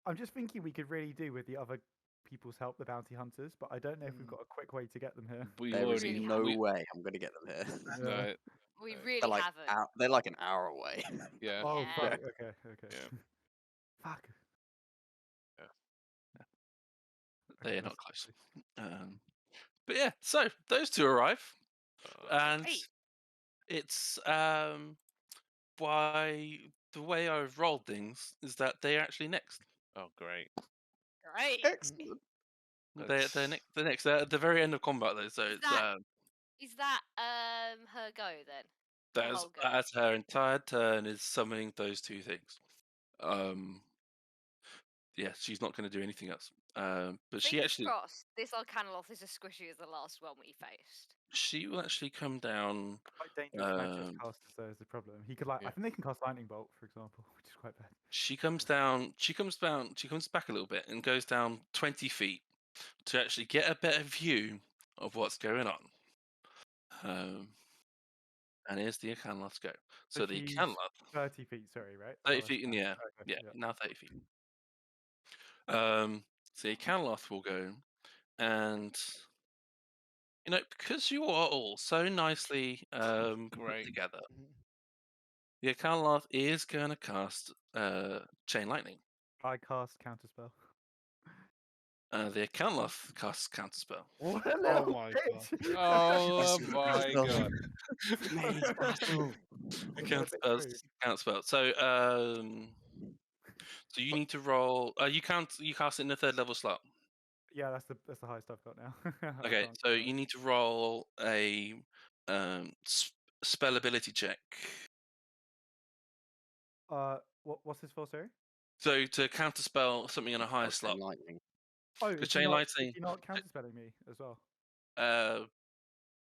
I'm just thinking we could really do with the other people's help, the bounty hunters, but I don't know if we've got a quick way to get them here. We There is already no we, way I'm gonna get them here. no, We No. really They're like haven't. they're like an hour away. yeah. Oh, Yeah. fuck. Okay. Yeah. Fuck. They're Okay, not that's- close. But yeah, so those two arrive, and Great. it's why the way I've rolled things is that they're actually next. Oh, great. Great. Excellent. They're next. They're at the very end of combat though, so it's Is that her go then? Her whole go? that's her entire turn is summoning those two things. Yeah, she's not going to do anything else. But she Fingers actually crossed, this Arcanoloth is as squishy as the last one we faced. she will actually come down. Quite dangerous magic Um, casters, though, is the problem. He could, like, Yeah. I think they can cast Lightning Bolt, for example, which is quite bad. She comes down. She comes back a little bit and goes down 20 feet to actually get a better view of what's going on. And here's the Acanloth go. So the she's Acanloth, 30 feet, sorry, right? 30 Oh, that's feet in the fine. air. Okay, Yeah, now 30 feet. So the Acanloth will go, and because you are all so nicely put Great. together, the Acanloth is going to cast Chain Lightning. I cast Counterspell. The Acanloth casts Counterspell. What a Oh little my bitch! Oh Yes, my no. god. Maze battle. Counterspell. So you need to roll. You cast it in the 3rd level slot. Yeah, that's the highest I've got now. I Okay, can't so get you need to roll a spell ability check. What's this for, sorry? So to counterspell something on a higher slot. Lightning. Oh, Because is he Chain not, Lightning. is he not counterspelling me as well? Oh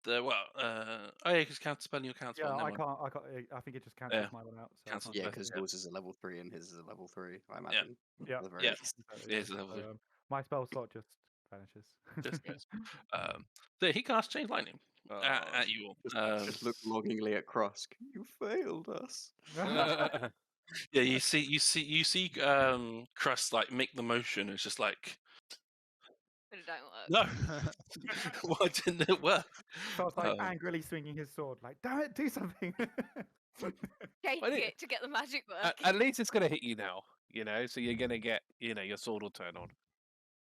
yeah, because counterspelling your counterspell. Yeah, Never I mind. can't. I think it just cancels my one out. So I Cancels can't Yeah, both, do because it. yours is a level 3 and his is a level 3. I imagine. Yeah. at the very Yeah. least. Exactly, It is yeah. a level So, three. my spell slot just vanishes. Just so he casts Chain Lightning at you all. Just look longingly at Krusk. You failed us. Yeah, you see Crust like make the motion. It's just like, But it don't work. no. Why didn't it work? So I was like angrily swinging his sword, like, damn it, do something. Shaking Well, it to get the magic work. At least it's gonna hit you now, so you're gonna get, your sword will turn on.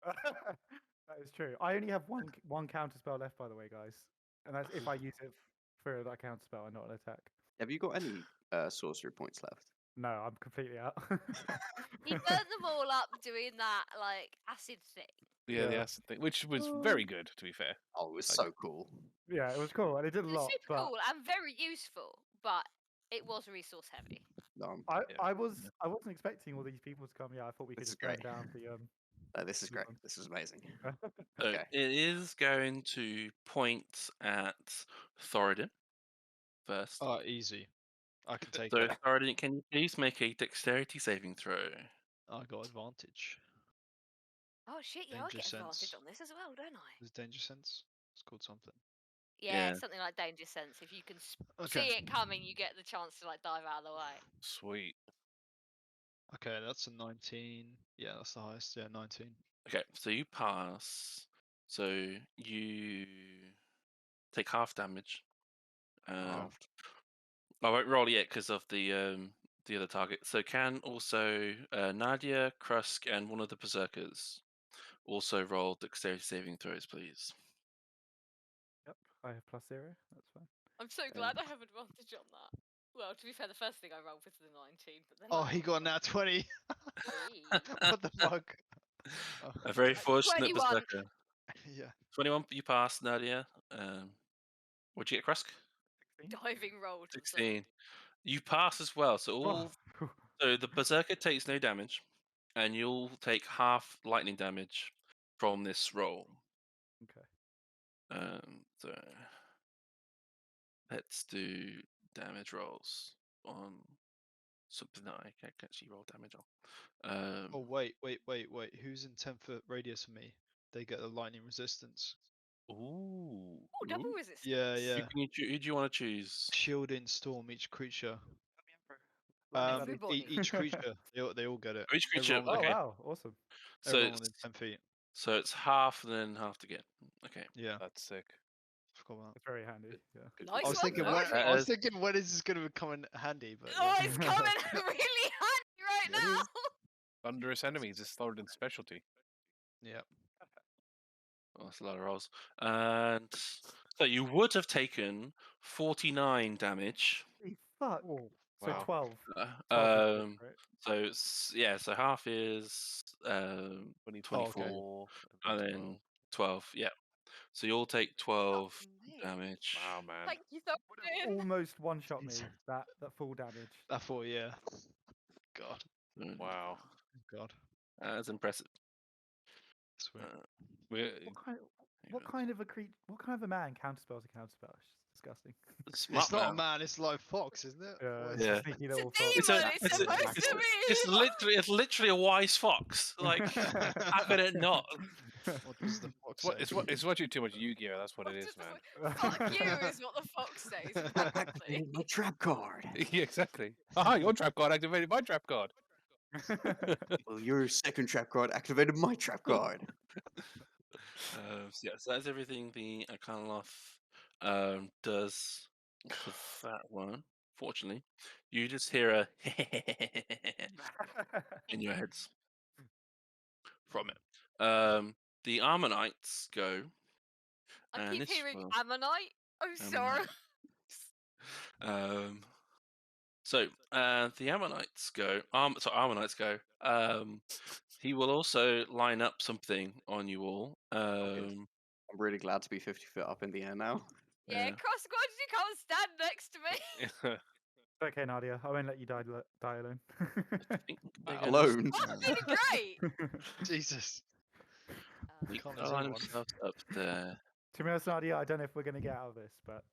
That is true. I only have one counter spell left, by the way, guys, and that's if I use it for that counter spell and not an attack. Have you got any sorcery points left? No, I'm completely out. He burnt them all up doing that like acid thing. Yeah, the Yeah. acid thing, which was very good, to be fair. Oh, it was Like- so cool. Yeah, it was cool, and it did a It was lot. super But cool and very useful, but it was resource heavy. I wasn't expecting all these people to come. Yeah, I thought we could This is just burn great. down the This is Good great. one. This is amazing. So Okay. it is going to point at Thoradin first. Oh, easy. I can take So it. Thoradin, can you please make a dexterity saving throw? I got advantage. Oh shit, yeah, I Danger get sense. advantage on this as well, don't I? Is danger sense? It's called something. Yeah, Yeah. something like danger sense. If you can Okay. see it coming, you get the chance to like dive out of the way. Sweet. Okay, that's a 19. Yeah, that's the highest. Yeah, 19. Okay, so you pass. So you take half damage. Halved. I won't roll yet because of the other target. So can also Nadia, Krusk, and one of the berserkers also roll dexterity saving throws, please. Yep, I have +0. That's fine. I'm so glad I have advantage on that. Well, to be fair, the first thing I rolled was the 19, but then Oh, I he got nat 20. What the fuck? Oh, A very Right, fortunate 21. berserker. yeah. 21, you pass, Nadia. What'd you get, Krusk? 16? Diving roll. to the side. 16. You pass as well. So all Oh, so the berserker takes no damage, and you'll take half lightning damage from this roll. okay. So let's do damage rolls on something that I can actually roll damage on. Oh wait. Who's in 10-foot radius of me? They get the lightning resistance. Ooh. Oh, double resistance. Yeah. Who do you want to choose? Shield in storm each creature. Everybody. Each creature. They all get it. Each creature. Everyone, Oh Okay. wow, awesome. So everyone it's, within 10 feet. so it's half and then half again. Okay. Yeah. That's sick. Forgot about That's very handy. Yeah. Nice I was one, thinking guys. when, I was thinking when is this going to come in handy, but Oh, yeah. it's coming really handy right It now. is. Thunderous enemies is Thoradin's specialty. Yeah. Oh, that's a lot of rolls. And so you would have taken 49 damage. Holy fuck. Oh, So Wow. 12. 12 Um, right? so it's, yeah, so half is 24, okay. and then 12. Yeah. So you'll take 12 Fuck me. damage. Wow, man. Thank you, Thoradin. Almost one shot me. Jesus. That full damage. That for yeah. God. Wow. God. That's impressive. Sweet. We're, What kind of a What kind of a man counterspells a counterspell? It's disgusting. Smart It's not a man. man, it's like fox, isn't it? What It's is Yeah. a sneaky It's a little demon. It's a- It's it's a- supposed to be. It's literally a wise fox. Like, how could it not? What does the fox it's, say? it's watching too much Yu-Gi-Oh! That's what it is, Just the man. Fuck you is what the fox says. Practically. Activated my trap card. Yeah, exactly. Aha, your trap card activated my trap card. Well, your second trap card activated my trap card. So yeah, so that's everything the Iconoloth does for that one. Fortunately, you just hear a in your heads from it. The Ammonites go. I and keep this hearing will- ammonite. Oh, sorry. Ammonites. So the Ammonites go. Ammonites go. He will also line up something on you all. I'm really glad to be 50 feet up in the air now. Yeah, Yeah. Krusk, why did you come and stand next to me? Okay, Nadia. I won't let you die alone. I think they're gonna Alone. Oh, I'm doing great. Jesus. sneak Can't lose line everyone. themselves up there. To be honest, Nadia, I don't know if we're gonna get out of this, but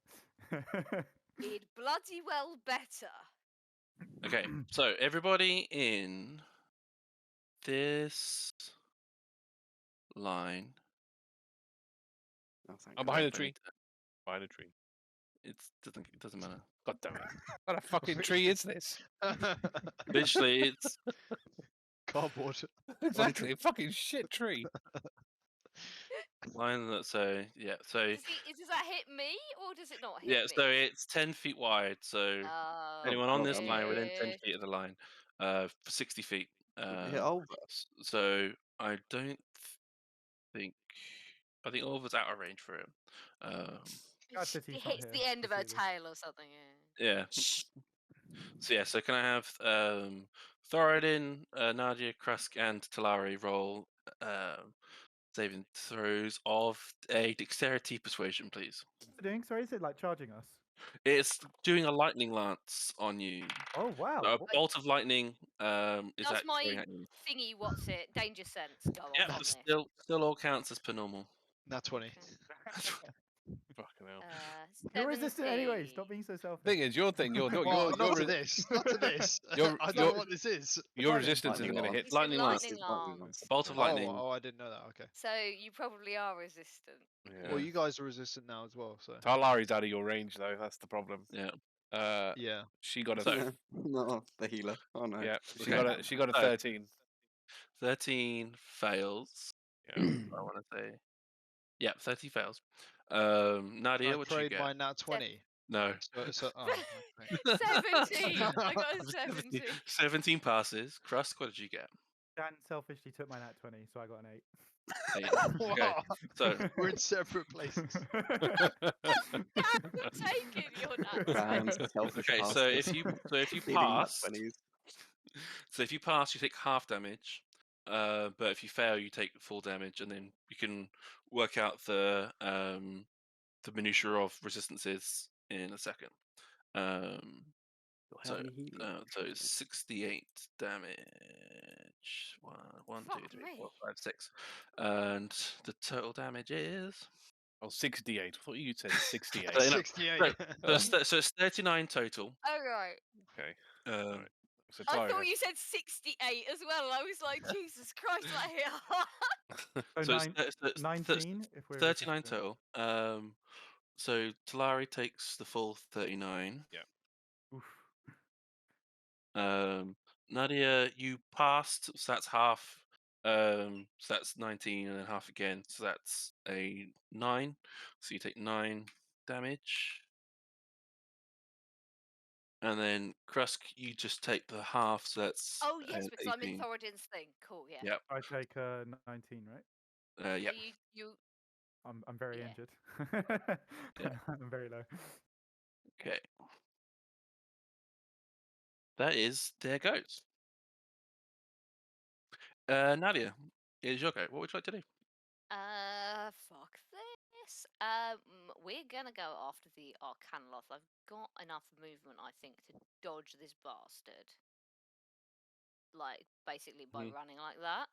Did bloody well better. Okay, so everybody in this line. Oh, thank I'm God. behind the tree. Behind a tree. It doesn't matter. God damn it. What a fucking tree is this? Literally, it's Cardboard. Exactly, a fucking shit tree. line that. So yeah, so Does that hit me or does it not hit yeah, me? so it's 10 feet wide. So Oh, anyone on this God. line within 10 shit. feet of the line, for 60 feet. Yeah, Ulva. So I don't think. I think Ulva's out of range for him. That's it, he's It not hits here the end to of her see this. tail or something. Yeah. Yeah. So yeah, so can I have Thoradin, Nadia, Krusk, and Talari roll saving throws of a dexterity persuasion, please? What's it doing? Sorry, is it like charging us? It's doing a lightning lance on you. Oh wow. A bolt of lightning is Does my throwing at you. thingy, what's it? Danger sense go off Yeah, on this? still all counts as per normal. Nat 20. Fucking hell. You're resistant anyway. 17. Stop being so selfish. Thing is, your thing, Well, not to this. Not to this. Your- I don't your- know what this is. your Lightning resistance isn't lightning going to lance. hit. He said Lightning lance. lightning Lightning lance. A bolt of Oh, lightning. oh, I didn't know that. Okay. So you probably are resistant. Yeah. Well, you guys are resistant now as well, so. Talari's out of your range, though. That's the problem. Yeah. Yeah. She got a So- No, the healer. Oh no. yeah. She Okay. got a So- 13. 13 fails. Yeah. I want to say. Yeah, 30 fails. Nadia, I what did you prayed get? my nat 20. No. Oh, okay. 17. I got a 17. 17 passes. Krusk, what did you get? Dan selfishly took my nat 20, so I got an 8. 8. Okay. Wow. So We're in separate places. Damn, you're taking your nat 20. Dan's selfish okay, so bastard. if you Feeding pass, nut 20s. so if you pass, you take half damage. But if you fail, you take full damage, and then you can work out the the minutiae of resistances in a second. How So, many healing so potions? it's 68 damage. One, two, Fuck three, me. 4, 5, 6, and the total damage is Oh, 68. I thought you said 68. 39. 68. So it's 39 total. Oh right. Okay. Um, Alright. So I Talari thought has- you said 68 as well. I was like, Jesus Christ, that hit. So so it's, so it's 19 if we're 39 resistant. total. So Talari takes the full 39. Oof. Nadia, you passed, so that's half. So that's 19 and then half again. So that's a 9. So you take 9 damage. And then Krusk, you just take the half, so that's Oh yes, because I'm in 18. Thoradin's thing. Cool, yeah. Yep. I take 19, right? So Yep. you I'm very Yeah. injured. Yeah. I'm very low. Okay. That is there goes. Nadia, it is your go. What would you like to do? fuck this. We're gonna go after the Arcanoloth. I've got enough movement, I think, to dodge this bastard. Like basically by Mhm. running like that.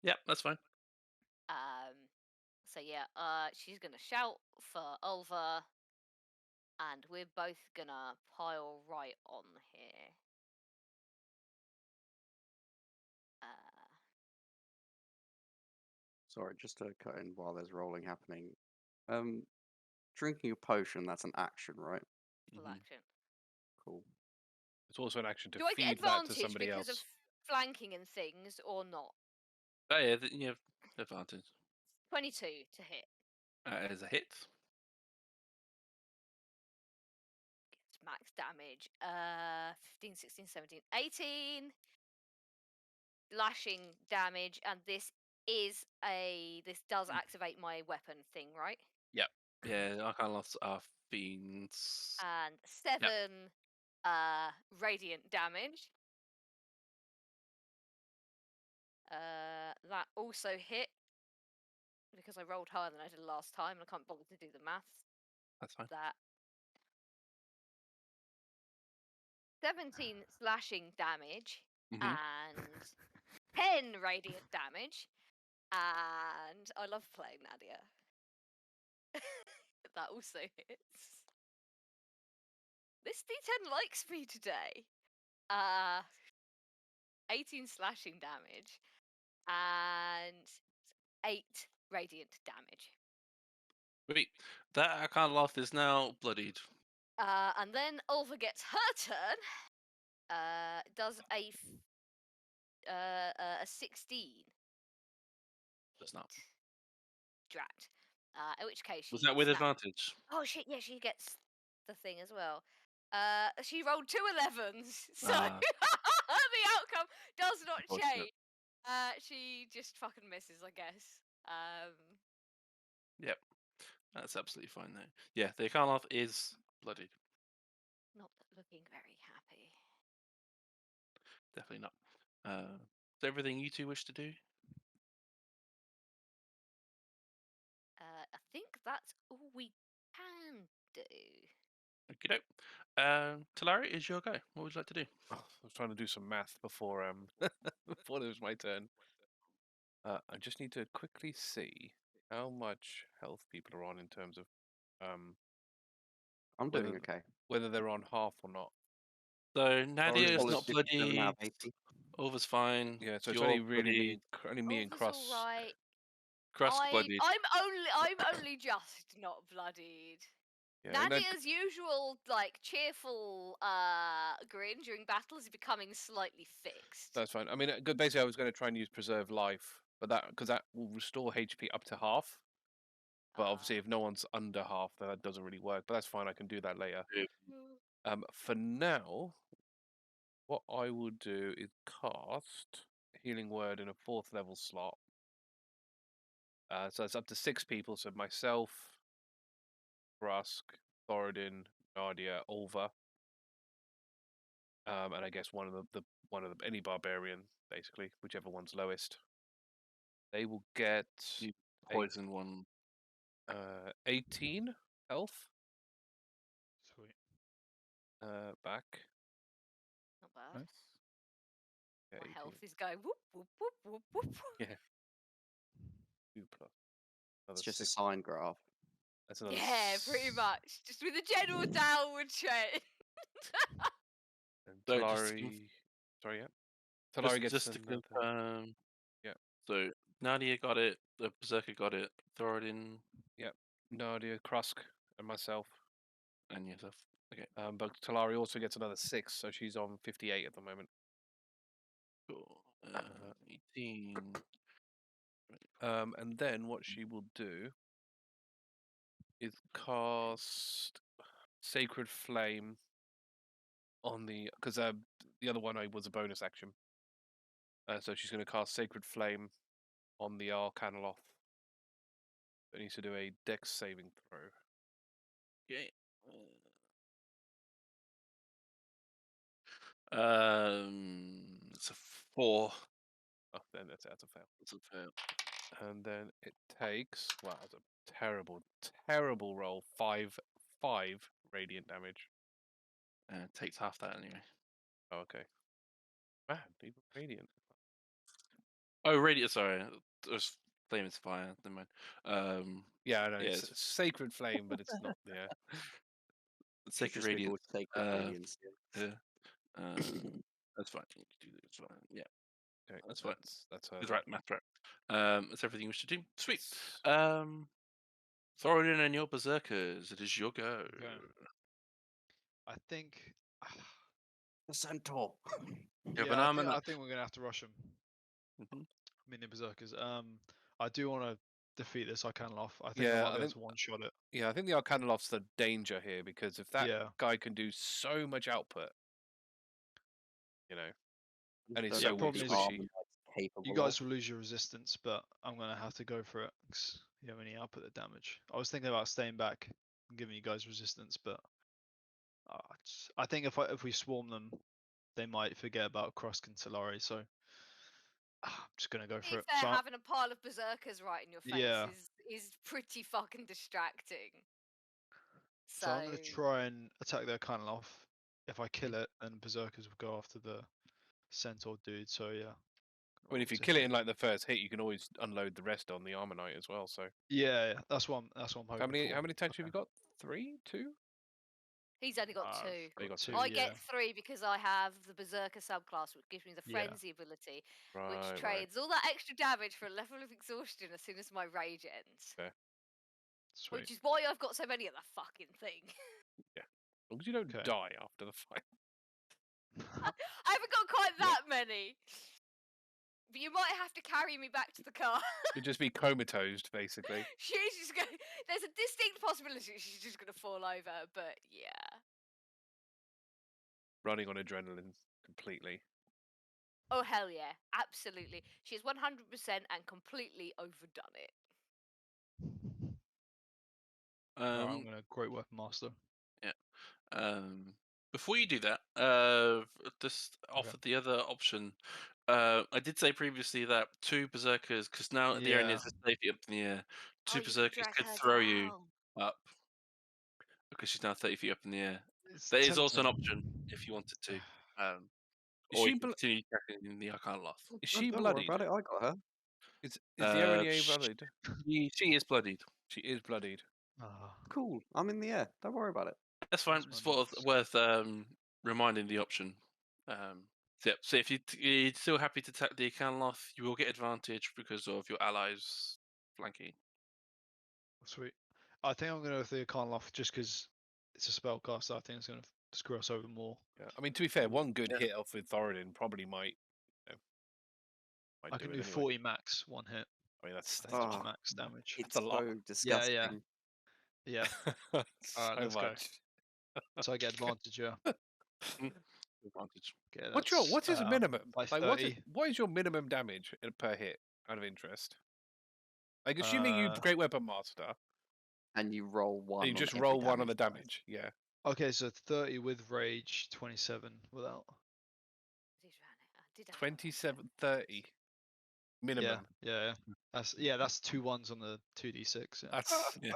Yep, that's fine. So yeah, she's gonna shout for Ulva, and we're both gonna pile right on here. Sorry, just to cut in while there's rolling happening. Drinking a potion, that's an action, right? Full Mhm. action. Cool. It's also an action to Do I get feed that to advantage somebody because else. of flanking and things, or not? Oh yeah, you have advantage. 22 to hit. As a hit. Gets max damage. 15, 16, 17, 18 slashing damage, and this does activate my weapon thing, right? Yeah, Arcanoloths are fiends. And 7 radiant damage. That also hit because I rolled higher than I did last time, and I can't bother to do the maths. That's fine. That 17 slashing damage Mhm. and 10 radiant damage. And I love playing Nadia. That also hits. This D10 likes me today. 18 slashing damage and 8 radiant damage. Wait, that Arcanoloth is now bloodied. And then Ulva gets her turn. Does a 16 Does not. hit. Drat. In which case she Was that with snaps. advantage? Oh shit! Yeah, she gets the thing as well. She rolled 2 11s, so Ah. the outcome does not Unfortunate. change. She just fucking misses, I guess. Yep. That's absolutely fine though. Yeah, the Arcanoloth is bloodied. Not looking very happy. Definitely not. Is there everything you two wish to do? I think that's all we can do. Okie doke. Talari, is your go. What would you like to do? I was trying to do some math before before it was my turn. I just need to quickly see how much health people are on in terms of I'm doing Whether- okay. whether they're on half or not. So Nadia is not Politics doesn't have bloody. 80. Over's fine. Yeah, so it's You're only really bloodied. me and Ulva's Cross. all right. Krusk bloodied. I'm only just not bloodied. Yeah, and that- Nadia's usual cheerful grin during battle is becoming slightly fixed. that's fine. I mean, basically, I was going to try and use preserve life, but because that will restore HP up to half. But obviously, if no one's under half, then that doesn't really work. But that's fine. I can do that later. For now, what I will do is cast Healing Word in a 4th level slot. So it's up to 6 people. So myself, Krusk, Thoradin, Nadia, Ulva, and I guess one of any barbarian, basically, whichever one's lowest. They will get You poison one. 18 health. Sweet. Back. Not bad. Nice. Yeah, My 18. health is going whoop whoop whoop whoop whoop. Yeah. 2 plus. Another It's just a 6. sine graph. That's another. Yeah, pretty much. Just with a general downward trend. And So just to Talari. Sorry, yeah. Talari gets just to another. confirm. Yeah. So Nadia got it. The Berserker got it. Thoradin Nadia, Krusk, and myself. and yourself. Okay. But Talari also gets another 6, so she's on 58 at the moment. Cool. 18. And then what she will do is cast Sacred Flame on the, because the other one was a bonus action. So she's going to cast Sacred Flame on the Arcanoloth. It needs to do a Dex saving throw. Okay. It's a 4. Oh, then that's a fail. It's a fail. And then it takes, wow, that's a terrible, terrible roll. 5 radiant damage. It takes half that anyway. Oh, okay. Man, even radiant. Oh, radiant. Sorry, there's flame is fire. Never mind. Yeah, I know. Yeah, It's it's Sacred Flame, but it's not. Yeah. Should sacred just be radiance. called Sacred Radiance. Yeah. That's fine. You can do this. Fine. Yeah, Okay, that's fine. That's her. Good then. right, math right. That's everything we should do. Sweet. Yes. Thoradin and your berserkers. It is your go. Okay. I think. The centaur. You have an Yeah, arm and I think we're gonna have to rush them. Mhm. Mini berserkers. I do want to defeat this Arcanoloth. I think I Yeah, might I be able think- to one-shot it. Yeah, I think the Arcanoloth's the danger here because if that Yeah. guy can do so much output, and he's Don't so know what problem the is armor knight's capable You guys of. will lose your resistance, but I'm gonna have to go for it because you have any output of damage. I was thinking about staying back and giving you guys resistance, but I think if we swarm them, they might forget about Krusk and Talari. So I'm just gonna go To for be it. fair, So having a pile of berserkers right in your face Yeah. is pretty fucking distracting. So, I'm gonna try and attack their Arcanoloth. If I kill it, then berserkers will go after the centaur dude. So yeah. I mean, if you To kill it hit. in like the first hit, you can always unload the rest on the Armor Knight as well. So Yeah, that's what I'm hoping how many for. attacks have you got? 3, 2? he's only got 2. You got 2. I yeah. get 3 because I have the Berserker subclass, which gives me the Yeah. Frenzy ability, Right, which right. trades all that extra damage for a level of exhaustion as soon as my rage ends. Sweet. Which is why I've got so many of that fucking thing. As long as you don't Okay. die after the fight. I haven't got quite that many. But you might have to carry me back to the car. You'd just be comatose, basically. She's just going. There's a distinct possibility she's just going to fall over, but yeah. Running on adrenaline completely. Oh hell yeah, absolutely. She's 100% and completely overdone it. Alright, I'm gonna Great Weapon Master. Before you do that, just Okay. offer the other option. I did say previously that 2 berserkers, because now the Yeah. Erinyes is safely up in the air. 2 you could berserkers drag could her throw you down. up because she's now 30 feet up in the air. It's That is also an tempting. option if you wanted to. Is Or she you can continue attacking the Arcanoloth. Is she Don't worry bloodied? about it. I got her. Is the Erinyes sh- bloodied? She is bloodied. She is bloodied. Ah, Cool. I'm in the air. Don't worry about it. That's fine. That's It's my notes. worth reminding the option. So if you're still happy to attack the Arcanoloth, you will get advantage because of your allies flanking. Sweet. I think I'm gonna go with the Arcanoloth just because it's a spellcaster. I think it's gonna screw us over more. Yeah. I mean, to be fair, one good Yeah. hit off with Thoradin probably might I do can it do anyway. 40 max one hit. I mean, that's That's Oh, max damage. It's a lot. so disgusting. Yeah. Yeah. so Alright, let's go. much. So I get advantage. Yeah. Advantage. Okay, What's his minimum? By Like, 30. what is your minimum damage per hit? Out of interest. Like, assuming you Uh, Great Weapon Master, And you roll one. and you on just every roll one on the dice. damage. Yeah. Okay, so 30 with rage, 27 without. I did run it. I did have it on my 27, 30. minimum. Yeah. That's 2 1s on the 2d6. Yeah. That's Yeah.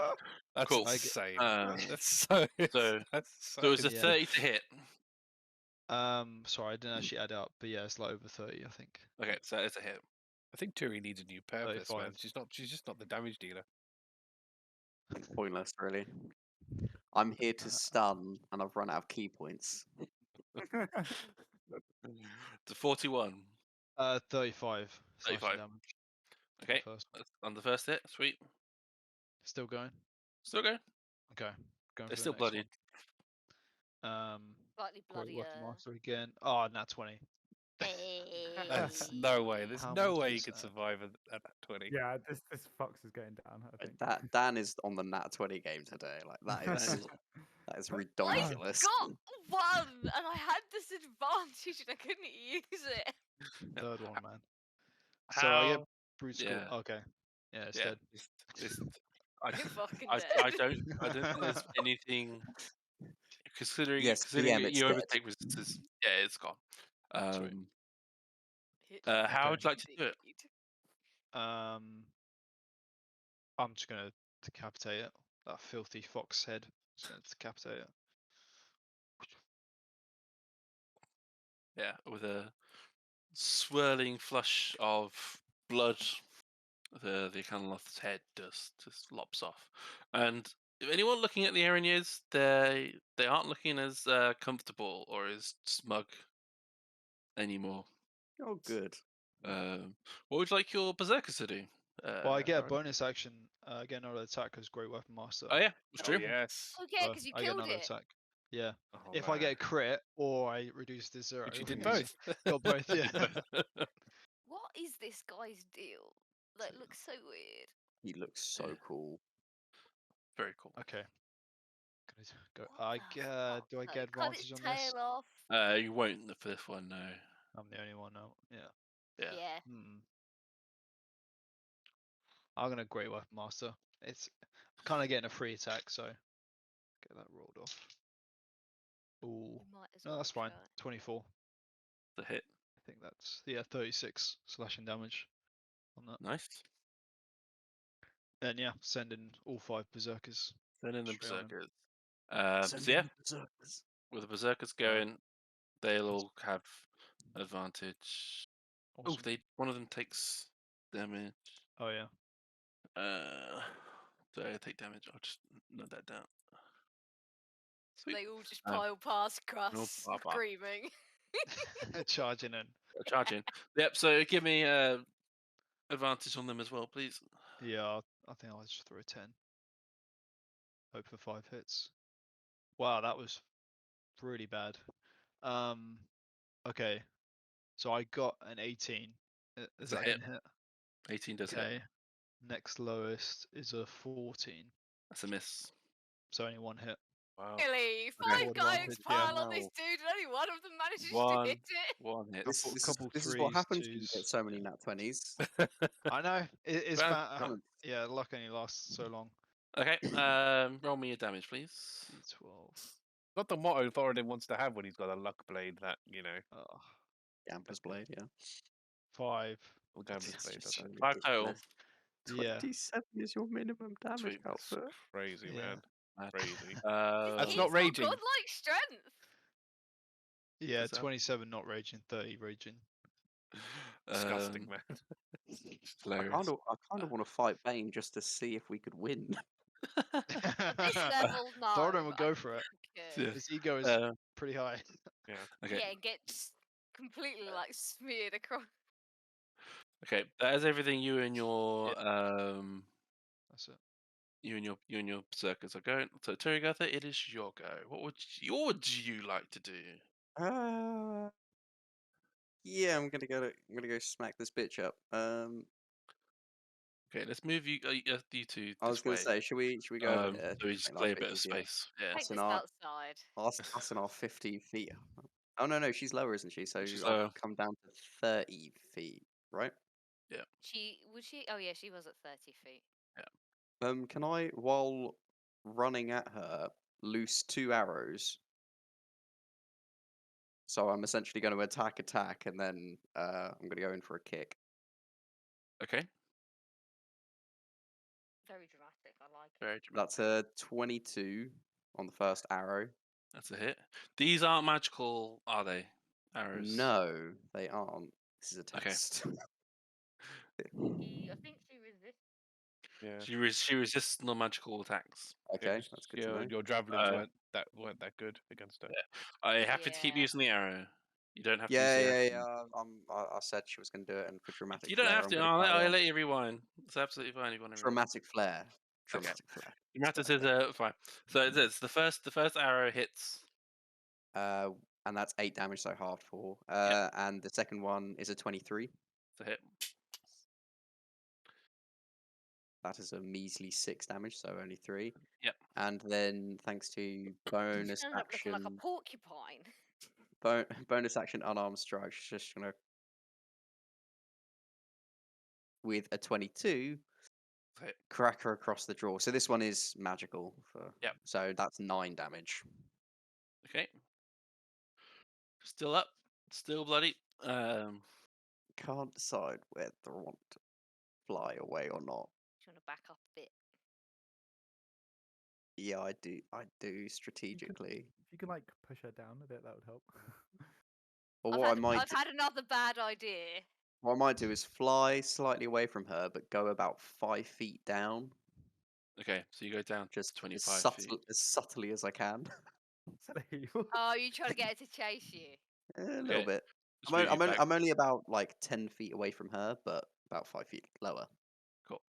that's Cool. insane. Um, That's so. so- that's So it's a Yeah. 30 to hit. Sorry, I didn't actually add up, but yeah, it's like over 30, I think. Okay, so it's a hit. I think Turi needs a new purpose, man. 35. She's just not the damage dealer. Pointless, really. I'm here to stun, and I've run out of key points. The 41. 35 slashing 35. damage. Okay, First. that's on the first hit. Sweet. Still going. Still go. Okay. Going They're for still the next bloodied. one. Slightly Great bloodier. Weapon Master again. Oh, nat 20. That's no way. There's How no much way you is could that? survive at 20. Yeah, this fox is going down. I think. Dan is on the nat 20 game today. Like that is I ridiculous. got one, and I had this advantage, and I couldn't use it. Third one, man. So I get brute score. Yeah. Okay. Yeah, it's Yeah. dead. It's, I, You're fucking I dead. don't think there's anything considering Yes, considering PM, that it's you dead. overtake resistance. Yeah, it's gone. Sweet. Hit How Okay. would you like to do it? indeed. I'm just gonna decapitate it. That filthy fox head. Just gonna decapitate it. Yeah, with a swirling flush of blood, the Canaloth's head just lops off. And if anyone looking at the Erinyes, they aren't looking as comfortable or as smug anymore. Oh, good. What would you like your berserkers to do? Well, I get a Aaron? bonus action. Get another attack because Great Weapon Master. Oh yeah, that's Oh true. yes. Oh yeah, So because you I get killed another it. attack. Yeah. Oh, If I man. get a crit or I reduce the 0. Which you did it's both. Got both, yeah. What is this guy's deal? Like, looks so weird. He looks so Yeah. cool. Very cool. Okay. Gonna go. What the fuck? Do I Like, get cut advantage its on this? tail off. You won't for this one, no. I'm the only one now. Yeah. Yeah. Yeah. I'm gonna Great Weapon Master. It's kind of getting a free attack, so get that rolled off. Ooh. We might as No, well that's fine. try. 24. The hit. I think that's 36 slashing damage on that. Nice. And yeah, send in all 5 berserkers. Then in the Straight on him. berserkers. Send So in yeah, the berserkers. with the berserkers going, they'll all have advantage. Oh, Awesome. one of them takes damage. Oh yeah. Do I take damage? I'll just note that down. Sweet. They all just pile past Krusk, pile past. screaming. Charging in. Charging. Yep. So give me advantage on them as well, please. Yeah, I think I'll just throw a 10. Hope for 5 hits. Wow, that was really bad. Okay. So I got an 18. Is a that hit. a hit? 18 does hit. Okay. Next lowest is a 14. That's a miss. So only 1 hit. Wow. Really? Okay. 5 guys Advantage, pile yeah. on this dude, and only one of them manages One. to hit it. One hit. This is what happens when you get so many nat 20s. I know. It's Well, bad. Yeah, luck only lasts so long. Okay. Roll me your damage, please. D12. Not the motto Thoradin wants to have when he's got a luck blade that, you know. Oh, Gambler's Blade, yeah. 5. Will Gambler's This blade is does so that. 5 total. ridiculous. Yeah. 27 is your minimum damage Sweet. That's output. crazy, Yeah. man. Crazy. That's He's not got raging. godlike strength. Yeah, What's that? 27 not raging, 30 raging. Disgusting, man. I Hilarious. kind of want to fight Bane just to see if we could win. At this level, no. Thoradin would but I go for it. think we could. Yeah. His ego is Uh, pretty high. Yeah. Okay. Yeah, and gets completely like smeared across. Okay. That is everything you and your That's it. you and your berserkers are going. So Turygurtha, it is your go. What would you like to do? Yeah, I'm gonna go smack this bitch up. Okay, let's move you you two I was this gonna way. say, should we go over here? So we just Make play a life bit of easier. space. Yeah. Take That's this an art. outside. Us in our 50 feet. Oh no, she's lower, isn't she? So She's I'll lower. come down to 30 feet, right? She would she? Oh yeah, she was at 30 feet. Can I, while running at her, loose 2 arrows? So I'm essentially going to attack, and then I'm going to go in for a kick. Okay. Very dramatic. I like it. Very dramatic. That's a 22 on the first arrow. That's a hit. These aren't magical, are they? Arrows. No, they aren't. This is a Okay. test. I think she resists. Yeah. She resists non-magical attacks. Okay, 'cause, that's good to know. Your javelins Uh, weren't that good against it. I happy to keep Yeah. using the arrow. You don't have to use the Yeah, action. yeah, yeah. I said she was going to do it, and for dramatic You don't flair, have I'm to. going I'll, to carry I'll on. let you rewind. It's absolutely fine if you want to rewind. Dramatic flair. Dramatic flair. Dramatic is fine. So it's the first arrow hits. And that's 8 damage, so halved 4. Yep. And the second one is a 23. It's a hit. That is a measly 6 damage, so only 3. Yep. And then, thanks to bonus She ends up looking like a action, porcupine. bonus action unarmed strike, she's just gonna with a 22 Hit. crack her across the draw. So this one is magical. Yep. So that's 9 damage. Okay. Still up. Still bloody. Can't decide whether I want to fly away or not. Do you want to back up a bit? Yeah, I do strategically. If you could like push her down a bit, that would help. Or I've what had, I might I've had another bad idea. what I might do is fly slightly away from her, but go about 5 feet down, Okay, so you go down just 25 feet. as subtly as I can. Oh, you trying to get her to chase you? A little Okay. bit. Just move you back. I'm only about like 10 feet away from her, but about 5 feet lower. Cool.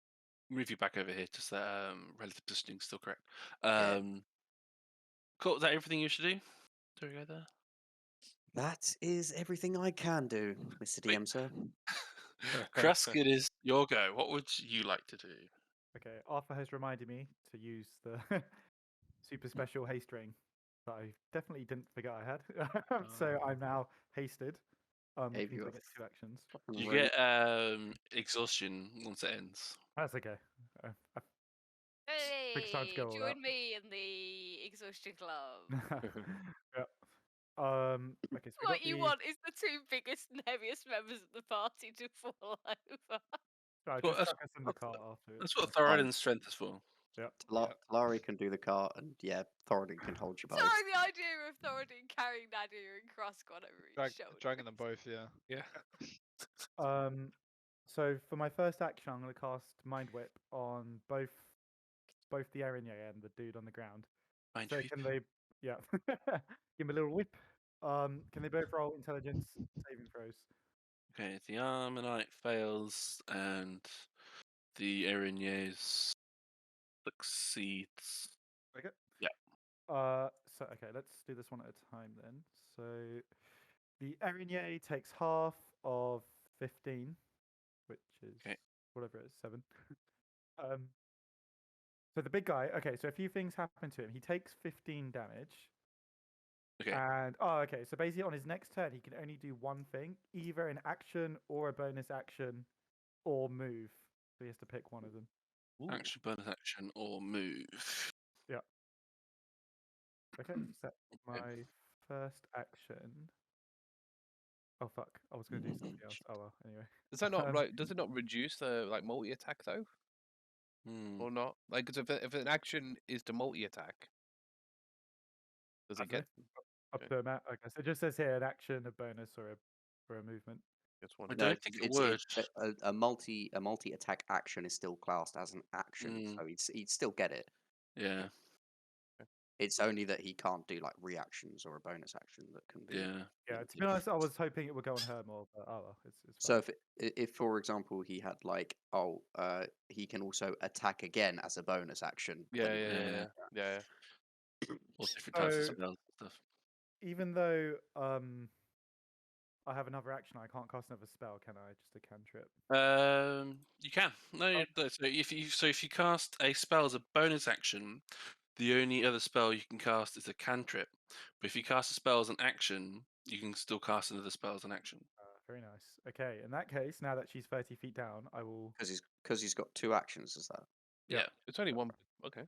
Move you back over here. Just that relative positioning still correct. Yeah. Cool. Is that everything you should do? Do we go there? That is everything I can do, Mr. Sweet. DM, sir. Krusk, it is your go. What would you like to do? Okay, Arthur has reminded me to use the super special haste ring that I definitely didn't forget I had. So I'm now hasted. Which Gave means you I a get 2 actions. fucking You ring. get exhaustion once it ends. That's okay. Takes time to Hey, go all join out. me in the exhaustion club. Yeah. Okay, so we What got you the- want is the 2 biggest and heaviest members of the party to fall over. Sorry, Well, just chuck us in the cart after. That's what fine. Thoradin's strength is for. Yeah. Talari can do the cart, and yeah, Thoradin can hold you both. Sorry, the idea of Thoradin carrying Nadia and Krusk on over his shoulder. Dragging them both, yeah. Yeah. So for my first action, I'm going to cast Mind Whip on both the Erinyes and the dude on the ground. Mind So Whip. can they? Yeah. Give him a little whip. Can they both roll intelligence saving throws? Okay, the Armonite fails and the Erinyes succeeds. Okay. Yeah. So okay, let's do this one at a time then. So the Erinyes takes half of 15, which is Okay. whatever it is, 7. So the big guy. Okay, so a few things happen to him. He takes 15 damage. Okay. And okay, so basically on his next turn, he can only do one thing, either an action or a bonus action, or move. So he has to pick one of them. Action, bonus action, or move. Yeah. Okay, so Okay. my first action. Oh fuck! I was going to do something else. Oh well. Anyway. Does that not Does it not reduce the like multi attack though, Hmm. or not? Like, 'cause if an action is to multi attack, does it get? Up Okay. to a amount? Okay, so it just says here an action, a bonus, or a movement. Just one. I No, don't think it would. a multi attack action is still classed as an action, so he'd still get it. Yeah. It's only that he can't do like reactions or a bonus action that can be. Yeah. Yeah, to be honest, I was hoping it would go on her more, but oh well, it's So fine. if for example he had like he can also attack again as a bonus action. Yeah, then- yeah. All different types of So- spells and stuff. Even though I have another action, I can't cast another spell, can I? Just a cantrip. You can. No, so if you cast a spell as a bonus action, the only other spell you can cast is a cantrip. But if you cast a spell as an action, you can still cast another spell as an action. Very nice. Okay, in that case, now that she's 30 feet down, I will. Because he's got 2 actions, is that? Yeah. It's only one. Okay.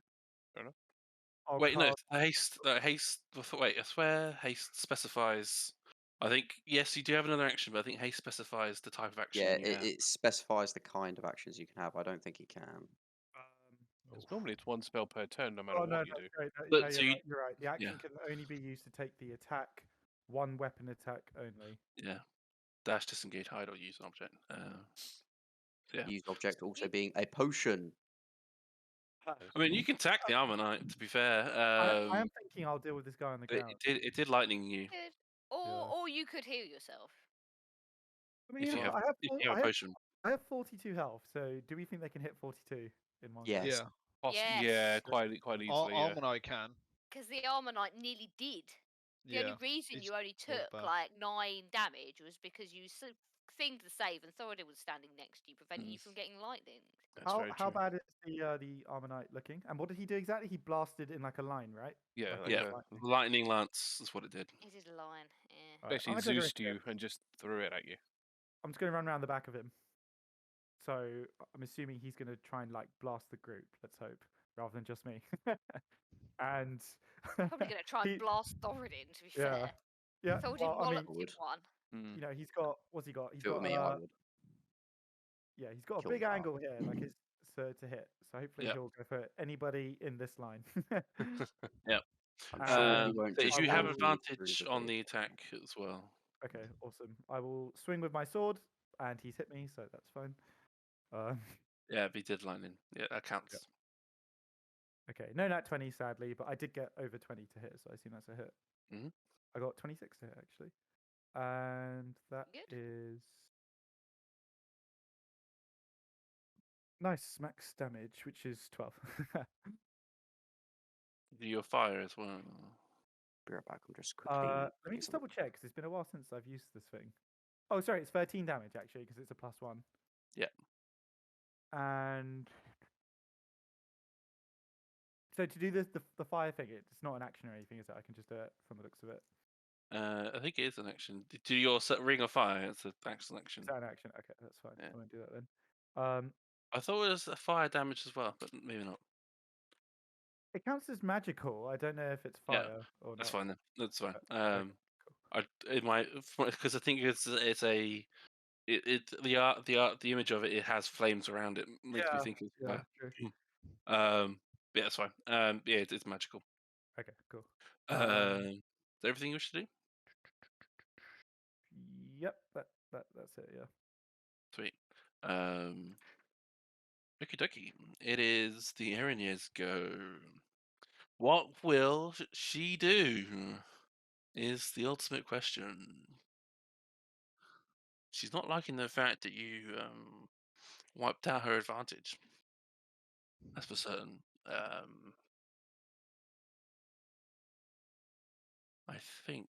I'll Wait, no. cast- Haste. Haste. Wait, I swear haste specifies I think yes, you do have another action, but I think Haiss specifies the type of action Yeah, you have. it specifies the kind of actions you can have. I don't think it can. Because normally it's one spell per turn, no matter Oh no, what you do. that's great. No, But no, so you're you- right. You're right. The action yeah. can only be used to take the attack, one weapon attack only. Yeah. Dash, disengage, hide, or use an object. Yeah. Use object also You- being a potion. I mean, you can attack the Armor Knight. To be fair, I am thinking I'll deal with this guy on the ground. it did lightning you could, Yeah. or you could heal yourself. I mean, if you have I have, if four- you have I a have potion. I have 42 health. So do we think they can hit 42 in one? go? Yes. Yeah. Yes. Yeah, quite easily. Yeah. Armonite can. Because the Armor Knight nearly did. The only reason it's you only not took bad. like 9 damage was because you thinged the save and Thoradin was standing next to you, preventing you from getting lightning. That's very How true. bad is the Armor Knight looking? And what did he do exactly? He blasted in like a line, right? Yeah, Like like Yeah, lightning. lightning lance is what it did. It is a line. Yeah. Alright, I'm basically gonna take a risk Zeused here. you and just threw it at you. I'm just gonna run around the back of him. So I'm assuming he's gonna try and like blast the group. Let's hope, rather than just me. And Probably going to try and he- blast Thoradin, to be Yeah. fair. Yeah, Thoradin well, I mean, walloped him would. one. you know, he's got what's he got? He's If it were got me, I would. yeah, he's got a kill big the guy. angle here, like his to hit. So hopefully Yep. he'll go for anybody in this line. Yep. I'm sure he Um, won't But just you have run through advantage the on the vehicle. attack as well. Okay, awesome. I will swing with my sword, and he's hit me, so that's fine. Yeah, but he did lightning. Yeah, that counts. Okay, no nat 20 sadly, but I did get over 20 to hit, so I assume that's a hit. Mhm. I got 26 to hit actually, and that Good. is nice max damage, which is 12. Do your fire as well. Be right back. I'm just quickly. Let me putting just some- double check because it's been a while since I've used this thing. Oh, sorry, it's 13 damage actually because it's a +1. Yeah. And so to do the fire thing, it's not an action or anything, is it? I can just do it from the looks of it. I think it is an action. Do your ring of fire? It's an actual action. Is that an action? Okay, that's fine. Yeah. I won't do that then. I thought it was a fire damage as well, but maybe not. It counts as magical. I don't know if it's Yeah, fire or That's not. fine then. That's fine. Okay, cool. It might because I think it's a the image of it has flames around it. Makes me think it's Yeah, fire. true. Yeah, that's fine. Yeah, it's magical. Okay, cool. Is that everything you wish to do? Yep, that's it. Yeah. Sweet. Okie dokie. It is the Erinyes go. What will she do? Is the ultimate question. She's not liking the fact that you wiped out her advantage. That's for certain. I think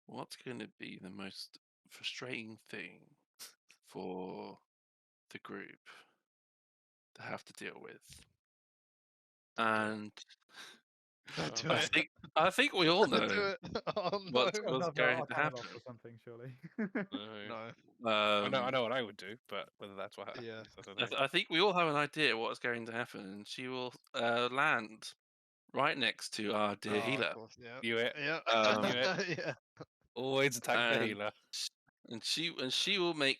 what's going to be the most frustrating thing for the group to have to deal with, and Do it. I think we all know Do it. Oh no. what's Another going to Arcana happen. loss or something, surely. No. No. I know what I would do, but whether that's what happens, Yeah. I don't know. I think we all have an idea what's going to happen, and she will land right next to our dear Oh, healer. of course, yeah. You it. Yeah. Yeah. Always attack the And- healer. And she will make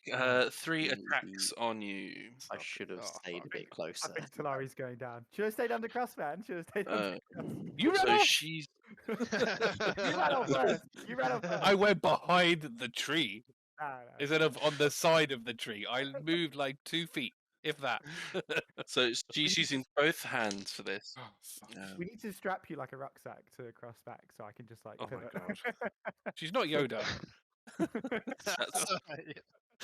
3 attacks on you. I should have Oh, stayed a fuck. bit I closer. think Talari's going down. Should have stayed under Krusk, man. Should have stayed under Krusk. You ran So off. she's You ran off first. You ran off first. I went behind the tree Nah. instead of on the side of the tree. I moved like 2 feet, if that. so she's using both hands for this. Oh, fuck. We need to strap you like a rucksack to Krusk's back so I can just like Oh my pivot. She's not Yoda.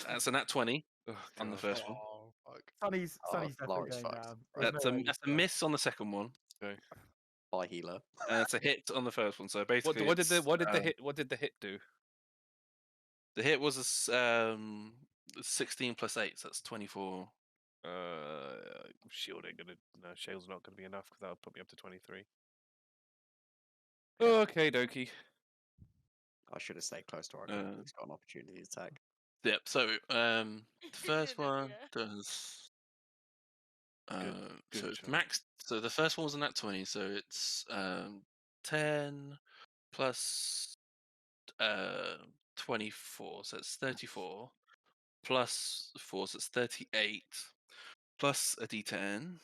That's a nat 20 Oh, on the God. first one. Oh, fuck. Sonny's Oh, definitely Talari's going fucked. down. There's That's no a way that's a he's down. miss on the second one, Bye, healer. and it's a hit on the first one. So basically, What did the it's, what did the hit do? the hit was a 16 plus 8, so that's 24. Shield ain't gonna. No, shield's not gonna be enough because that'll put me up to 23. Okay, dokie. I should have stayed close to our Uh, He's got an opportunity to attack. Yep. So the first one Yeah. does. Good So it's job. max. So the first one was a nat 20, so it's 10 plus 24, so it's 34. Plus 4, so it's 38. Plus a d10.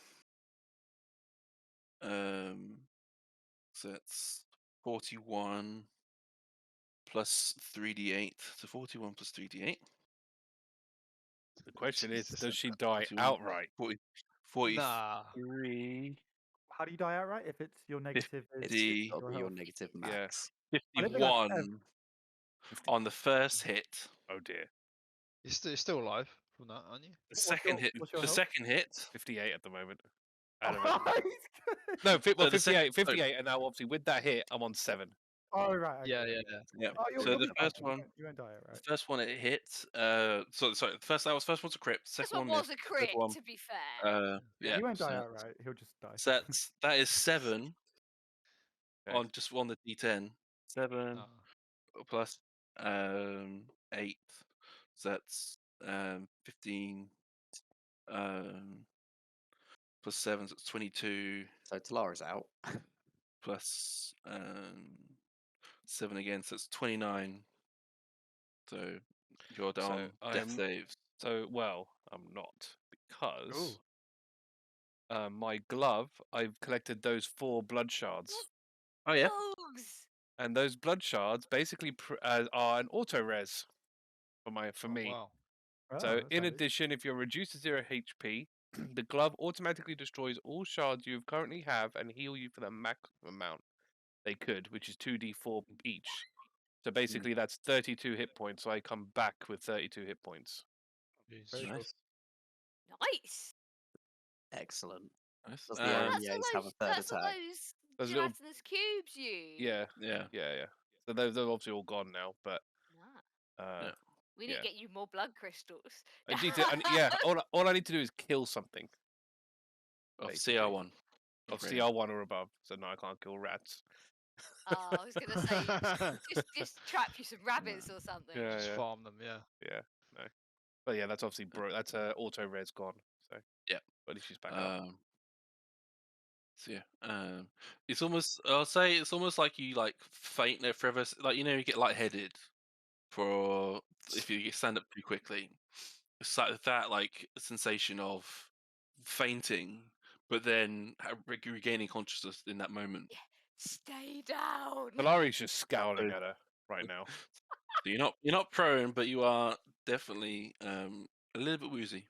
So it's 41 plus 3d8. So 41 plus 3d8. The question is, Jesus, does she that's die 41, outright? 40, Nah. 43, How do you die outright if it's your negative is It's The- got to your be your health? negative Yeah. max. I don't think I've 51 on the first hit. Oh dear. You're still alive from that, aren't you? The What's second your- hit. what's your The health? second hit. 58 at the moment. Oh, Out of it. he's good. No, well, the sec- 58, 58, and now obviously with that hit, I'm on 7. Oh, right. Yeah, okay. yeah. Yeah. Oh, you'll So be the fine first then, one. You won't die The outright. first one it hit. Sorry. The first one's a crit. This Second one one was missed. a the third crit, one, to be fair. yeah. He won't die So, outright. He'll just die. so that is 7 Okay. on the d10. 7 Oh, plus 8. So that's 15. Plus 7, so it's 22. So Talara's out. Plus 7 again, so it's 29. So you're So down death I'm saves. well, I'm not because Ooh. my glove. I've collected those 4 blood shards, Oh yeah. Bugs! and those blood shards basically are an auto res for Oh, me. wow. Oh, So that's in handy. addition, if you're reduced to 0 HP, the glove automatically destroys all shards you currently have and heal you for the maximum amount they could, which is 2d4 each. So basically, that's 32 hit points. So I come back with 32 hit points. Jeez. Very cool. Nice. Nice! Excellent. Nice. Does the Oh, Erinyes have a third that's all attack? those Those little- gelatinous cubes use. Yeah, Yeah. yeah. So they're obviously all gone now, but Nah. Yeah. We need yeah. to get you more blood crystals. I need to. Yeah, all I need to do is kill something Of basically. CR1. of Really. CR1 or above. So no, I can't kill rats. Oh, I was gonna say just trap you some rabbits or something. Yeah, Just yeah, farm them, yeah. yeah. No, but yeah, that's obviously that's auto res gone. So Yeah. but at least she's back up. So yeah, it's almost. I'll say it's almost like you like faint there forever. Like you get lightheaded for if you stand up too quickly. It's like that like sensation of fainting, but then regaining consciousness in that moment. Stay down. Talari's just scowling So- at her right now. So you're not prone, but you are definitely a little bit woozy.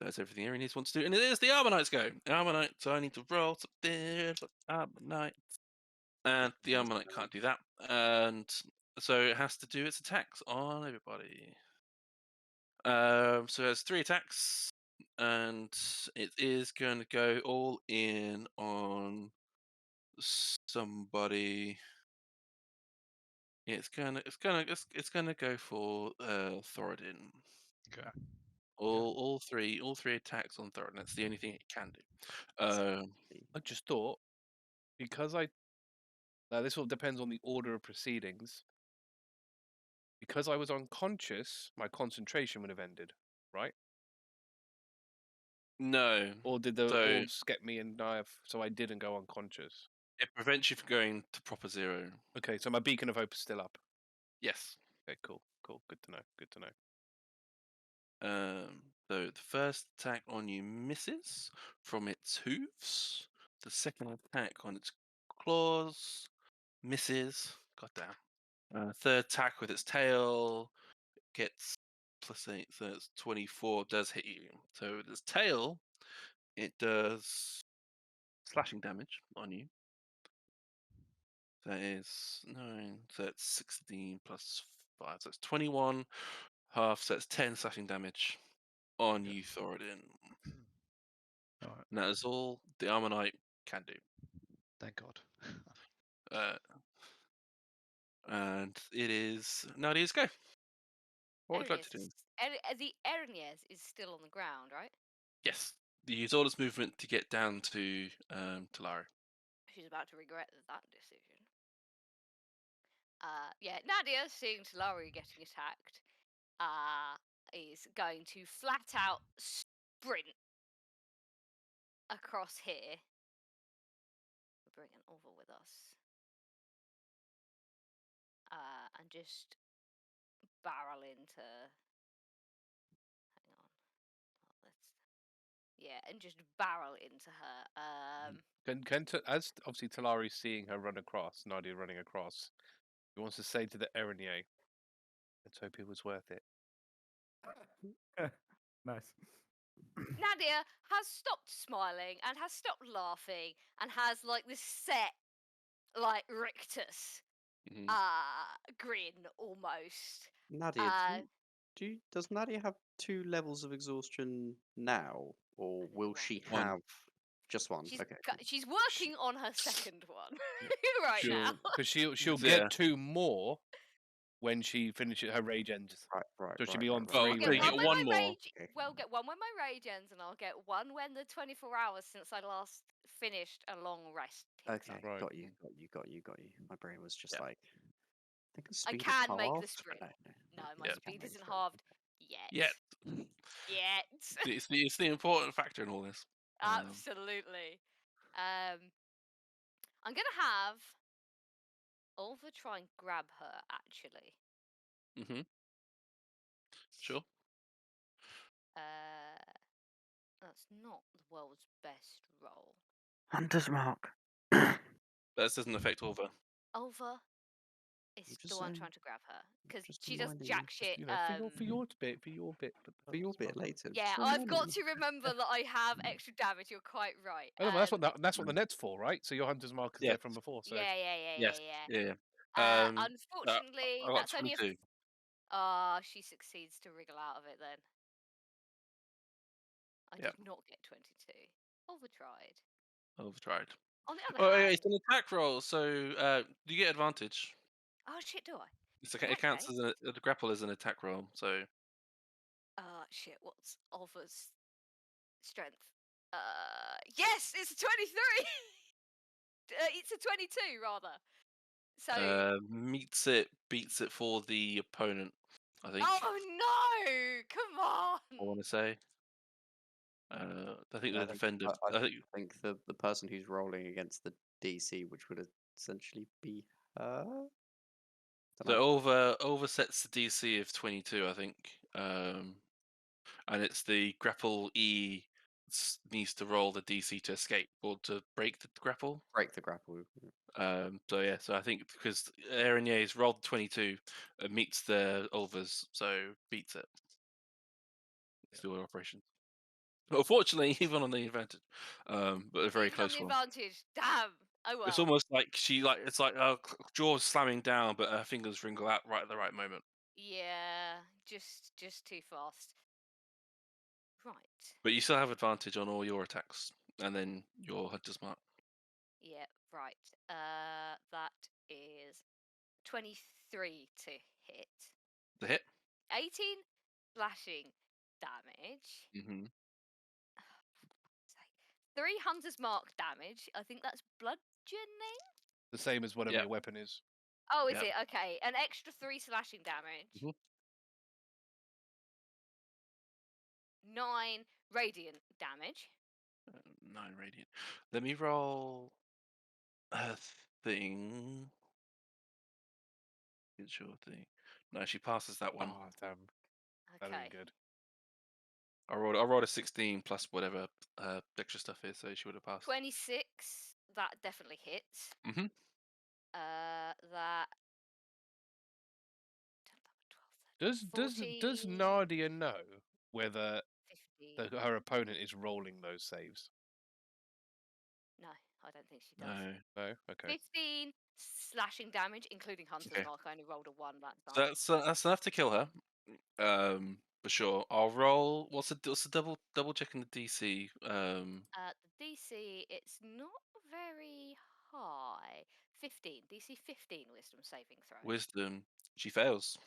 That's everything Erinyes wants to do, and it is the Armor go. Armor Knight, so I need to roll something for Armor Knight, and the Armor Knight can't do that, and so it has to do its attacks on everybody. So it has 3 attacks, and it is going to go all in on somebody. Yeah, it's gonna go for Thoradin. Okay. All three attacks on Thoradin. That's the only thing it can do. I just thought because now this all depends on the order of proceedings. Because I was unconscious, my concentration would have ended, right? No, Or did the So- orbs get me and so I didn't go unconscious? it prevents you from going to proper 0. Okay, so my beacon of hope is still up. Yes. Okay, cool. Good to know. So the first attack on you misses from its hooves. The second attack on its claws misses. Goddamn. Third attack with its tail gets +8, so it's 24. Does hit you. So with its tail, it does slashing damage on you. That is 9. So it's 16 plus 5. So it's 21 half. So it's 10 slashing damage on Okay. you, Thoradin. Alright. And that is all the Armor Knight can do. Thank God. And it is Nadia's go. What would you like to do? The Erinyes is still on the ground, right? Yes. You use all its movement to get down to Talari. She's about to regret that decision. Yeah, Nadia, seeing Talari getting attacked, is going to flat out sprint across here. We're bringing over with us. just barrel into. Hang on. Oh, and just barrel into her. As obviously Talari's seeing her run across, Nadia running across, he wants to say to the Erinyes, let's hope it was worth it. Nice. Nadia has stopped smiling and has stopped laughing and has like this set, like rictus, Mhm. grin almost. Nadia, does Nadia have 2 levels of exhaustion now, or Only will one. she One. have just one? She's Okay. she's working on her second one right now. Because she'll Yeah. get 2 more when she finishes her rage ends. Right. So she'll be on Oh, 3 so when you she get when one my more. rage. Well, get one when my rage ends, and I'll get one when the 24 hours since I last finished a long rest. ticks Okay, up. Right. got you. My brain was just Yeah. like, I think the I speed is can make the halved, but sprint. No, my Yeah. speed Can't make isn't the sprint, halved yet. Yet. Yet. It's the important factor in all this. Absolutely. I'm gonna have Ulva try and grab her. Actually, Mhm. Sure. that's not the world's best roll. Hunter's mark. That doesn't affect Ulva. Ulva is I'm the just one saying, trying to grab her because just she does reminding jack you. shit. You know, for your bit. But For your bit later. Yeah, just I've reminding got you. to remember that I have extra damage. You're quite right. Oh, no, that's what the net's for, right? So your hunter's mark is Yeah. there from before. So Yeah. Yes. Yeah. Unfortunately, I got that's only 22. she succeeds to wriggle out of it then. I Yeah. did not get 22. Overtried. Overtried. On the other Oh, yeah, hand, it's an attack roll, so you get advantage. oh shit, do I? It counts as the grapple as an attack roll. So Shit, what's Ulva's strength? Yes, it's a 23! It's a 22, rather. So. beats it for the opponent. I think. Oh no! Come on! I want to say. I think the defender. I think the person who's rolling against the DC, which would essentially be her. So over sets the DC of 22, I think, and it's the grapple E needs to roll the DC to escape or to break the grapple. Break the grapple. So I think because Erinyes rolled 22, meets the Ulvas, so beats it. It's the operation. Unfortunately, even on the advantage, but a very Even on close the one. advantage, damn. Oh well. It's almost like it's like jaws slamming down, but her fingers wrinkle out right at the right moment. Yeah, just too fast. Right. But you still have advantage on all your attacks, and then your hunter's mark. Yeah, right. That is 23 to hit. The hit. 18 slashing damage. Mm-hmm. 3 hunter's mark damage. I think that's bludgeoning. the same as whatever your weapon is. Oh, is Yep. it? Okay. An extra 3 slashing damage. Mhm. 9 radiant damage. 9 radiant. Let me roll a thing. It's your thing. No, she passes that one. Oh, damn. That'd Okay. be good. I rolled a 16 plus whatever extra stuff is, so she would have passed. 26. That definitely hits. Mm-hmm. That. Does Nadia know whether 15. her opponent is rolling those saves? No, I don't think she does. No. No. Okay. 15 slashing damage, including Hunter's Okay. Mark. I only rolled a 1 that time. That's enough to kill her. For sure. I'll roll. What's the double checking the DC? The DC, it's not very high. 15. DC 15 Wisdom saving throw. Wisdom. She fails.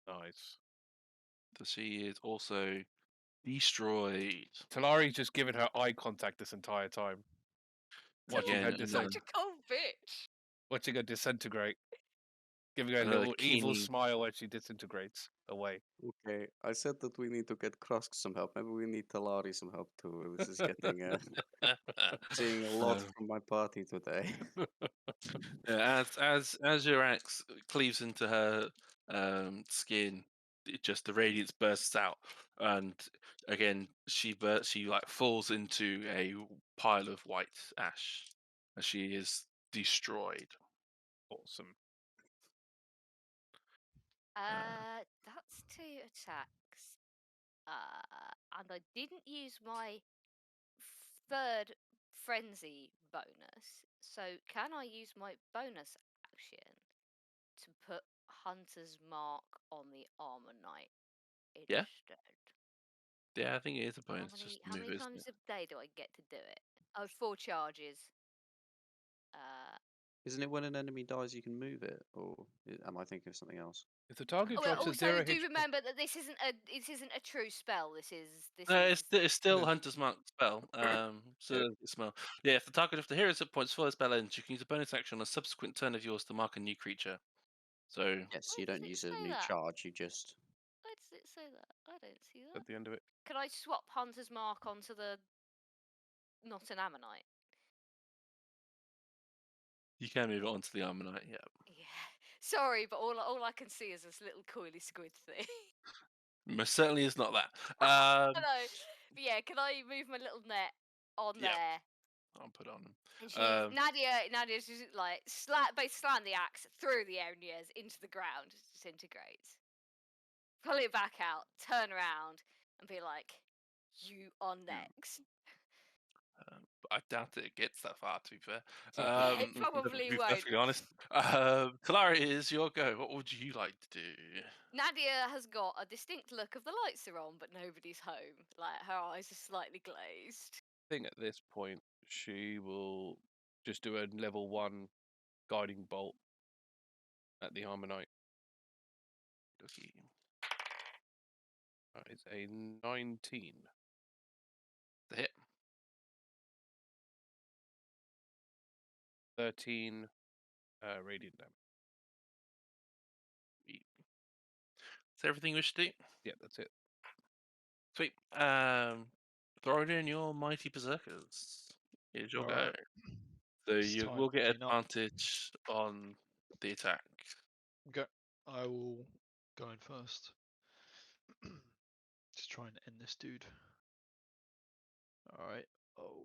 Nice. So she is also destroyed. Talari's just given her eye contact this entire time. Watching her Talari's such a cold bitch. watching her disintegrate. Giving her a Another little evil keening. smile as she disintegrates away. Okay, I said that we need to get Krusk some help. Maybe we need Talari some help too. This is getting seeing a lot from my party today. Yeah, as your axe cleaves into her skin, the radiance bursts out, and again she like falls into a pile of white ash as she is destroyed. Awesome. That's 2 attacks. And I didn't use my third frenzy bonus. So can I use my bonus action to put Hunter's Mark on the Armor Knight Yeah. instead? Yeah, I think it is a How bonus. many Just how move many it, isn't times it? a day do I get to do it? Oh, 4 charges. Uh, Isn't it when an enemy dies you can move it, or am I thinking of something else? If the target well, drops a also 0 do hit, remember that this isn't a true spell. This No, is it's still No. Hunter's Mark spell. So Yeah. it's smell. Yeah, if the target of the hero's hit points before the spell ends, you can use a bonus action on a subsequent turn of yours to mark a new creature. So Yes, Where you does don't it use a say new that? charge. You just Where does it say that? I don't see that. at the end of it. Can I swap Hunter's Mark onto the not an Ammonite? you can move it onto the Armor Knight. Yeah, Yeah. Sorry, but all I can see is this little coily squid thing. most certainly is not that. I know. But yeah, can I move my little net on Yeah. there? I'll put it on. And she's Nadia's just like basically slam the axe through the Erinyes into the ground, disintegrates. Pull it back out, turn around, and be like, "You are next." But I doubt it gets that far. To be fair, It probably to be won't. perfectly honest. Talari, is your go. What would you like to do? Nadia has got a distinct look of the lights are on, but nobody's home. Like her eyes are slightly glazed. I think at this point she will just do a level 1 guiding bolt at the Armor Knight. Okay. That is a 19. The hit. 13 radiant damage. Is that everything you wish to do? Yeah, that's it. Sweet. Thoradin, your mighty berserkers. Here's your go. Alright. So It's you time will to get clean up. advantage on the attack. Okay, I will go in first. Just try and end this dude. Alright. Oh.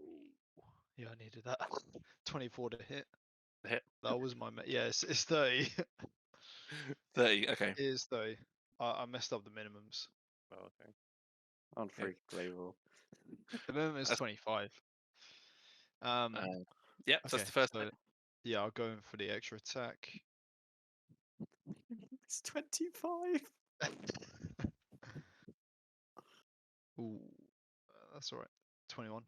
Yeah, I needed that. 24 to hit. The hit. That was my. Yeah, it's 30. 30. Okay. It is 30. I messed up the minimums. Oh, okay. unforgivable. The minimum is That's- 25. Yep, so Okay, that's the first so hit. yeah, I'll go in for the extra attack. It's 25. Ooh, that's alright. 21.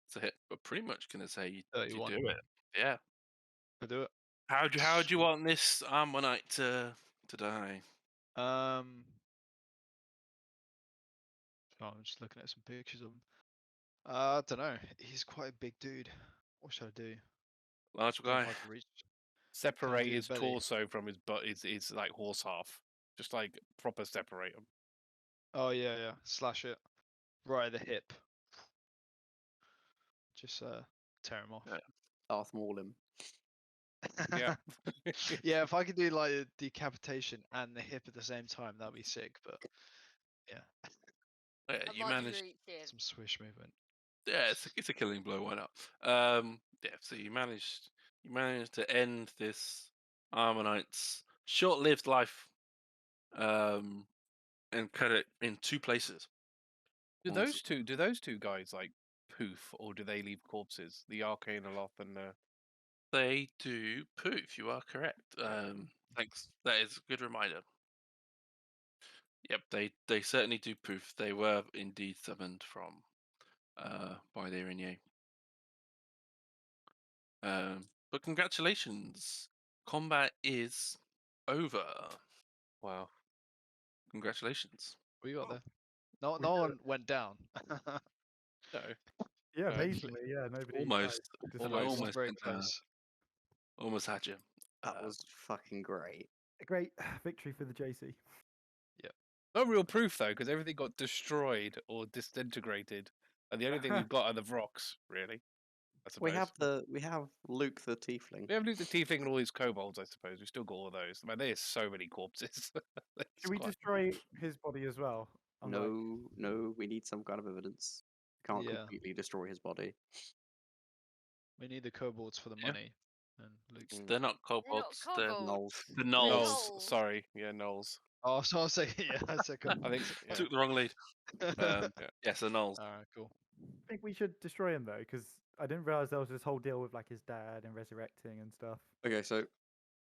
It's a hit. But pretty much gonna say you 31. do it. Yeah. I do it. How do you Sweet. want this Ammonite to die? So I'm just looking at some pictures of him. I don't know. He's quite a big dude. What should I do? Large Don't know if guy. I can reach. Separate do the his belly? torso from his butt. His like horse half. Just like proper separate him. Oh yeah, yeah. Slash it right at the hip. Just tear him off. Yeah. Darth Maul him. Yeah. Yeah, if I could do like a decapitation and the hip at the same time, that'd be sick. But yeah, Yeah, I'd you like to managed. reach in. some swish movement. Yeah, it's a killing blow. Why not? Yeah. So you managed to end this Ammonite's short-lived life. And cut it in 2 places. Do Once- those two guys like poof, or do they leave corpses? The Arcane Aloth and They do poof. You are correct. Thanks. That is a good reminder. Yep, they certainly do poof. They were indeed summoned from by the Erinyes. But congratulations, combat is over. wow. Congratulations. What you got there? No, We no did one went down. No. Yeah, Um, amazingly, yeah, nobody Almost. died, Almost, despite- Almost very went down. close. Almost had you. That was fucking great. A great victory for the JC. No real proof though, because everything got destroyed or disintegrated, and the only thing we've got are the rocks, really. I suppose. We have Luke the Tiefling. We have Luke the Tiefling and all these kobolds, I suppose. We still got all of those. Man, there's so many corpses. Should we destroy his body as well? Unlike... No, we need some kind of evidence. Can't Yeah. completely destroy his body. We need the kobolds for the Yeah. money. And Luke's... They're not kobolds. They're kobolds. Gnolls. the Knolls. gnolls. Sorry. Yeah, Knolls. Oh, so I'll say, yeah, I said I kobolds. think so, I yeah. took the wrong lead. Yeah. Yes, the gnolls. Alright, cool. I think we should destroy him though, because I didn't realize there was this whole deal with like his dad and resurrecting and stuff. Okay, so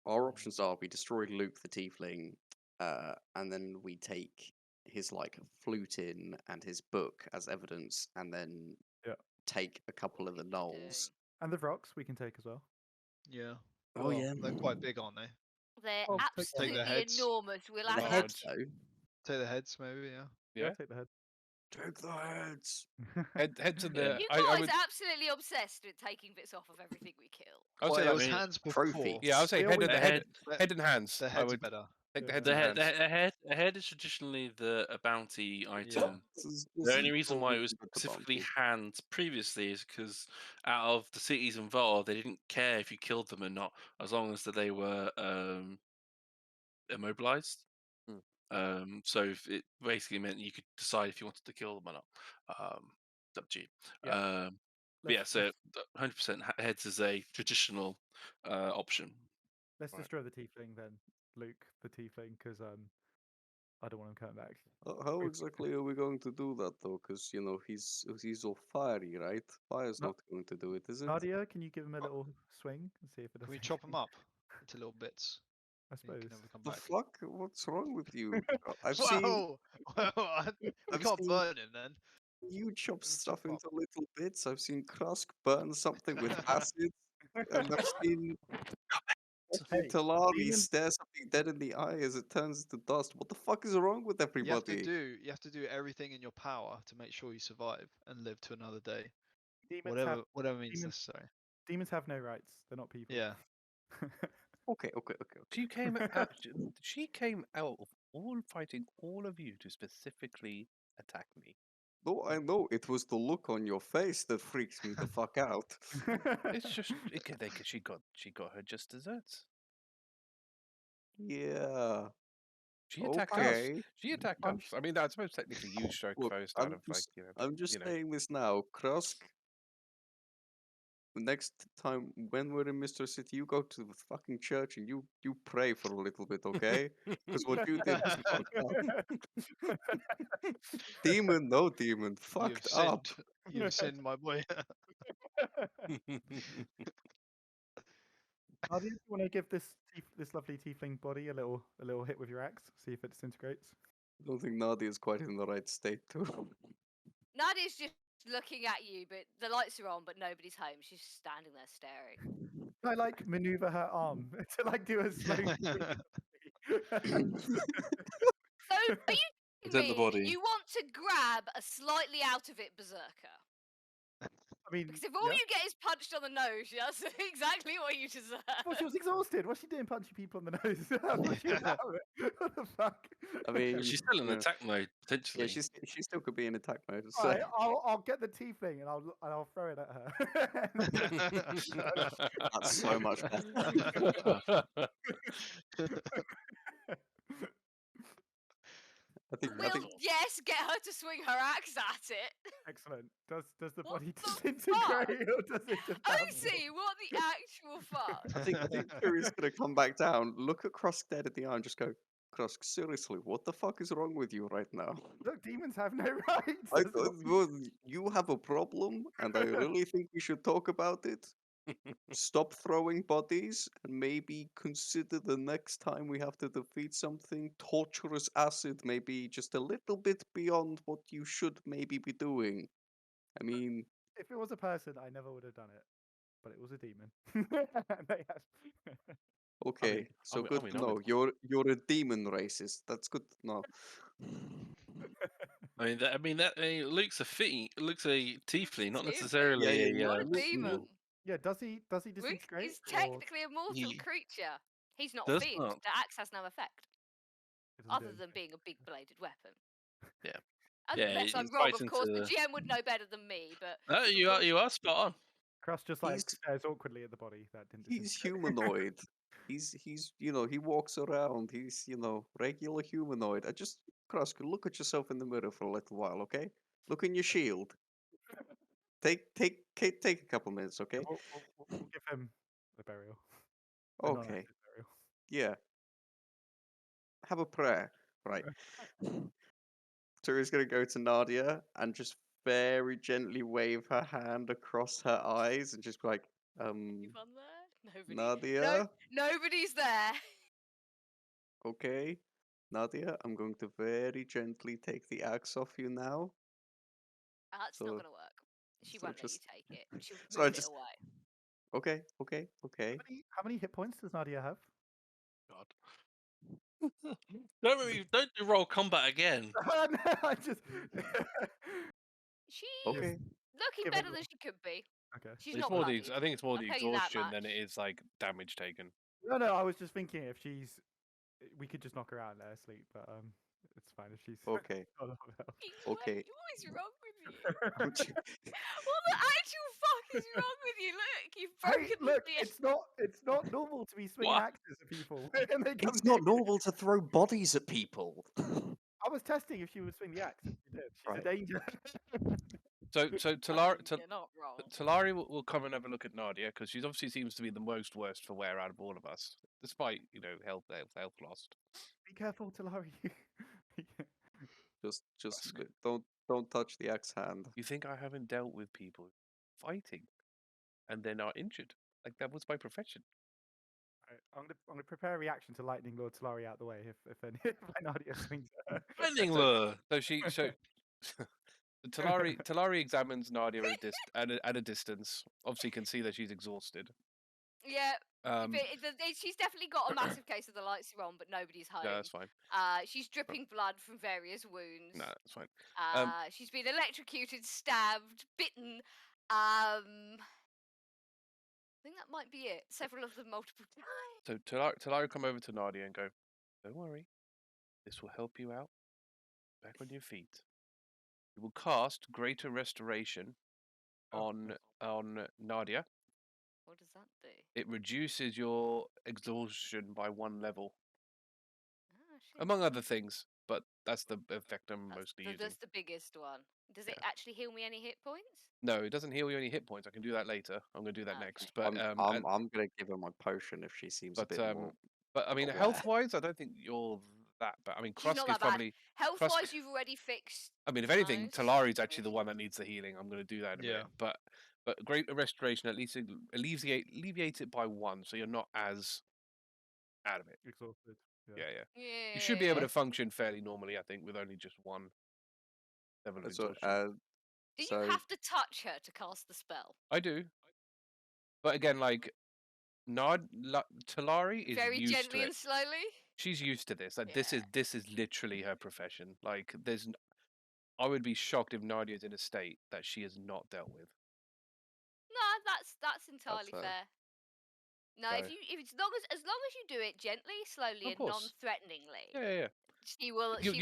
our options are we destroy Luke the Tiefling, and then we take his like flute in and his book as evidence, and then take a couple of the gnolls. And the rocks we can take as well. Yeah. Oh, Well, yeah. They're quite big, aren't they? They're Oh, take the absolutely heads. enormous. We'll The have heads, to. though. Take the heads, maybe, yeah. Yeah, Yeah. take the head. Take the heads. Head to the. You I guys would. are absolutely obsessed with taking bits off of everything we kill. I would Well, say it that was mean, hands trophy. before. Yeah, I would say We head and always- the head. Head and hands. The I head's would better. take the Yeah. heads The and head, hands. the head is traditionally a bounty item. The only reason why it was specifically hands previously is because out of the cities involved, they didn't care if you killed them or not, as long as they were immobilized. So if it basically meant you could decide if you wanted to kill them or not. It's up to you. Yeah. But yeah, Let's- so 100% heads is a traditional option. Let's Right. destroy the tiefling then, Luke the tiefling, because I don't want him coming back. How We- exactly are we going to do that though? Because you know he's all fiery, right? Fire's No- not going to do it, is it? Nadia, can you give him a little swing and see if it does? Can we chop them up into little bits? I So you suppose. can never come The back. fuck? What's wrong with you? I've seen Whoa! We I've can't seen- burn him then. you chop Let's stuff chop up. into little bits. I've seen Krusk burn something with acid, and I've seen Hey, Talari demon- stare something dead in the eye as it turns to dust. What the fuck is wrong with everybody? You have to do everything in your power to make sure you survive and live to another day. demons have Whatever means demons- necessary. demons have no rights. They're not people. Yeah. Okay. She came out. She came out of all fighting all of you to specifically attack me. No, I know it was the look on your face that freaks me the fuck out. It's just she got her just desserts. Yeah. She attacked us. Okay. She attacked I'm us. I mean, I suppose technically you struck Look, first I'm out of like just- you know. I'm just you know. saying this now, Krusk. Next time when we're in Mr. City, you go to the fucking church and you pray for a little bit, okay? Because what you did was fucked up. Demon, no demon, fucked up. You've sinned, my boy. Nadia, do you want to give this lovely tiefling body a little hit with your axe? See if it disintegrates. I don't think Nadia is quite in the right state to. Nadia's just looking at you, but the lights are on, but nobody's home. She's just standing there staring. I like maneuver her arm to like do a slow. So, are you It's in the me body. you want to grab a slightly out of it berserker? I mean, Because if all yeah. you get is punched on the nose, that's exactly what you deserve. Well, she was exhausted. What's she doing punching people on the nose? What she was out of it. What the fuck? I mean, She's still in yeah. attack mode potentially. Yeah, she still could be in attack mode. So. Alright, I'll get the tiefling and I'll throw it at her. That's so much better. I think Yes, get her to swing her axe at it. Excellent. Does the What body the fuck? disintegrate or does it just bounce? Oopsie, what the actual fuck? I think Fury's gonna come back down, look at Krusk dead at the eye, and just go, Krusk, seriously, what the fuck is wrong with you right now? Look, demons have no rights. I That's thought, what- well, you have a problem, and I really think we should talk about it. Stop throwing bodies, and maybe consider the next time we have to defeat something, torturous acid, maybe just a little bit beyond what you should maybe be doing. I mean, If it was a person, I never would have done it. But it was a demon. They have- okay, so I good mean, to I know. would- You're a demon racist. That's good to know. Luke's Luke's a tiefling, not Tiefling. necessarily Yeah, a. Not a demon. Yeah, does he Luke disintegrate? is or technically a mortal He creature. He's not does fiend. not. The axe has no effect, it doesn't do other than anything? being a big bladed weapon. Yeah. Unless Yeah, I'm he's wrong, fighting of course. The to- GM would know better than me, but No, you are spot on. Krusk just like He's stares awkwardly at the body that didn't. he's disintegrate. humanoid. He's he walks around. He's regular humanoid. Krusk, look at yourself in the mirror for a little while, okay? Look in your shield. Take a couple minutes, Yeah, okay? we'll give him the burial. The Okay. non-active burial. Yeah. Have a prayer, right? Turi's gonna go to Nadia and just very gently wave her hand across her eyes and just be like, Anyone there? Nobody. Nadia, Nobody's there. okay. Nadia, I'm going to very gently take the axe off you now. That's So- not gonna work. She so won't let you just- take it. She'll so I move it just- away. Okay. How many hit points does Nadia have? God. Don't do roll combat again. No, I just. She's Okay. looking Give better her- than she could be. Okay. She's It's not more bloodied. I think it's more I'll the tell you that exhaustion than much. it is like damage taken. No, I was just thinking if she's, we could just knock her out and let her sleep, but it's fine if she's. Okay. got a lot of health. Okay. What is wrong with you? What the actual fuck is wrong with you? Look, you've broken Hey, the look, deal. it's not normal to be swinging What? axes at people. And they come It's not near. normal to throw bodies at people. I was testing if she would swing the axe, and she did. She's Right. a danger. So Talari, You're not wrong. Talari will come and have a look at Nadia because she obviously seems to be the most worst for wear out of all of us, despite health lost. Be careful, Talari. Just That's good. don't touch the axe hand. You think I haven't dealt with people fighting and they're not injured? Like that was my profession. Right, I'm gonna prepare a reaction to Lightning Lord Talari out the way if Nadia swings at her. Lightning lure. So Talari examines Nadia at a distance. Obviously, can see that she's exhausted. Yeah, Um, she's definitely got a massive case of the lights are on, but nobody's home. no, that's fine. She's dripping blood from various wounds. No, that's fine. She's been electrocuted, stabbed, bitten. I think that might be it. Several of them multiple times. So Talari come over to Nadia and go, "Don't worry, this will help you out. Back on your feet. You will cast Greater Restoration on Nadia. What does that do? It reduces your exhaustion by 1 level, Ah, shit. among other things. But that's the effect I'm mostly using. That's the biggest one. Does it Yeah. actually heal me any hit points? No, it doesn't heal you any hit points. I can do that later. I'm going to do that Okay. next. But I'm gonna give her my potion if she seems a bit more. But I mean, aware. health-wise, I don't think you're that bad. I mean, She's not Krusk is that bad. probably. Health-wise, you've already fixed. I mean, if anything, most Talari's actually the situations. one that needs the healing. I'm going to do that in a Yeah. minute. But Great Restoration at least alleviates it by 1, so you're not as out of it. Exhausted. Yeah. Yeah. You should be able to function fairly normally, I think, with only just 1 level of So, exhaustion. Do so you have to touch her to cast the spell? I do. But again, like, Talari is Very used gently to it. and slowly. She's used to this. Like Yeah. this is literally her profession. Like I would be shocked if Nadia's in a state that she has not dealt with. No, that's entirely fair. fair. No, So- if it's as long as you do it gently, slowly, Of and course. non-threateningly, Yeah. she will You-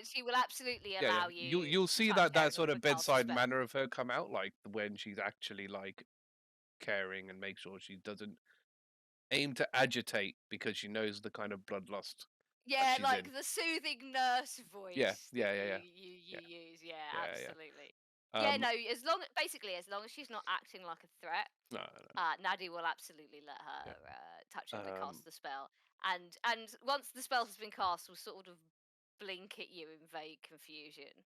she will absolutely Yeah, allow yeah. you. You'll see touch that Erinyes sort of and cast the bedside spell. manner of her come out, like when she's actually like caring and make sure she doesn't aim to agitate because she knows the kind of bloodlust. Yeah, she's like in. the soothing nurse voice. Yeah. that You use. Yeah, Yeah. absolutely. Yeah, Um, no. As long as she's not acting like a threat, no. Nadia will absolutely let her touch her to Um, cast the spell. And once the spell has been cast, we'll sort of blink at you in vague confusion.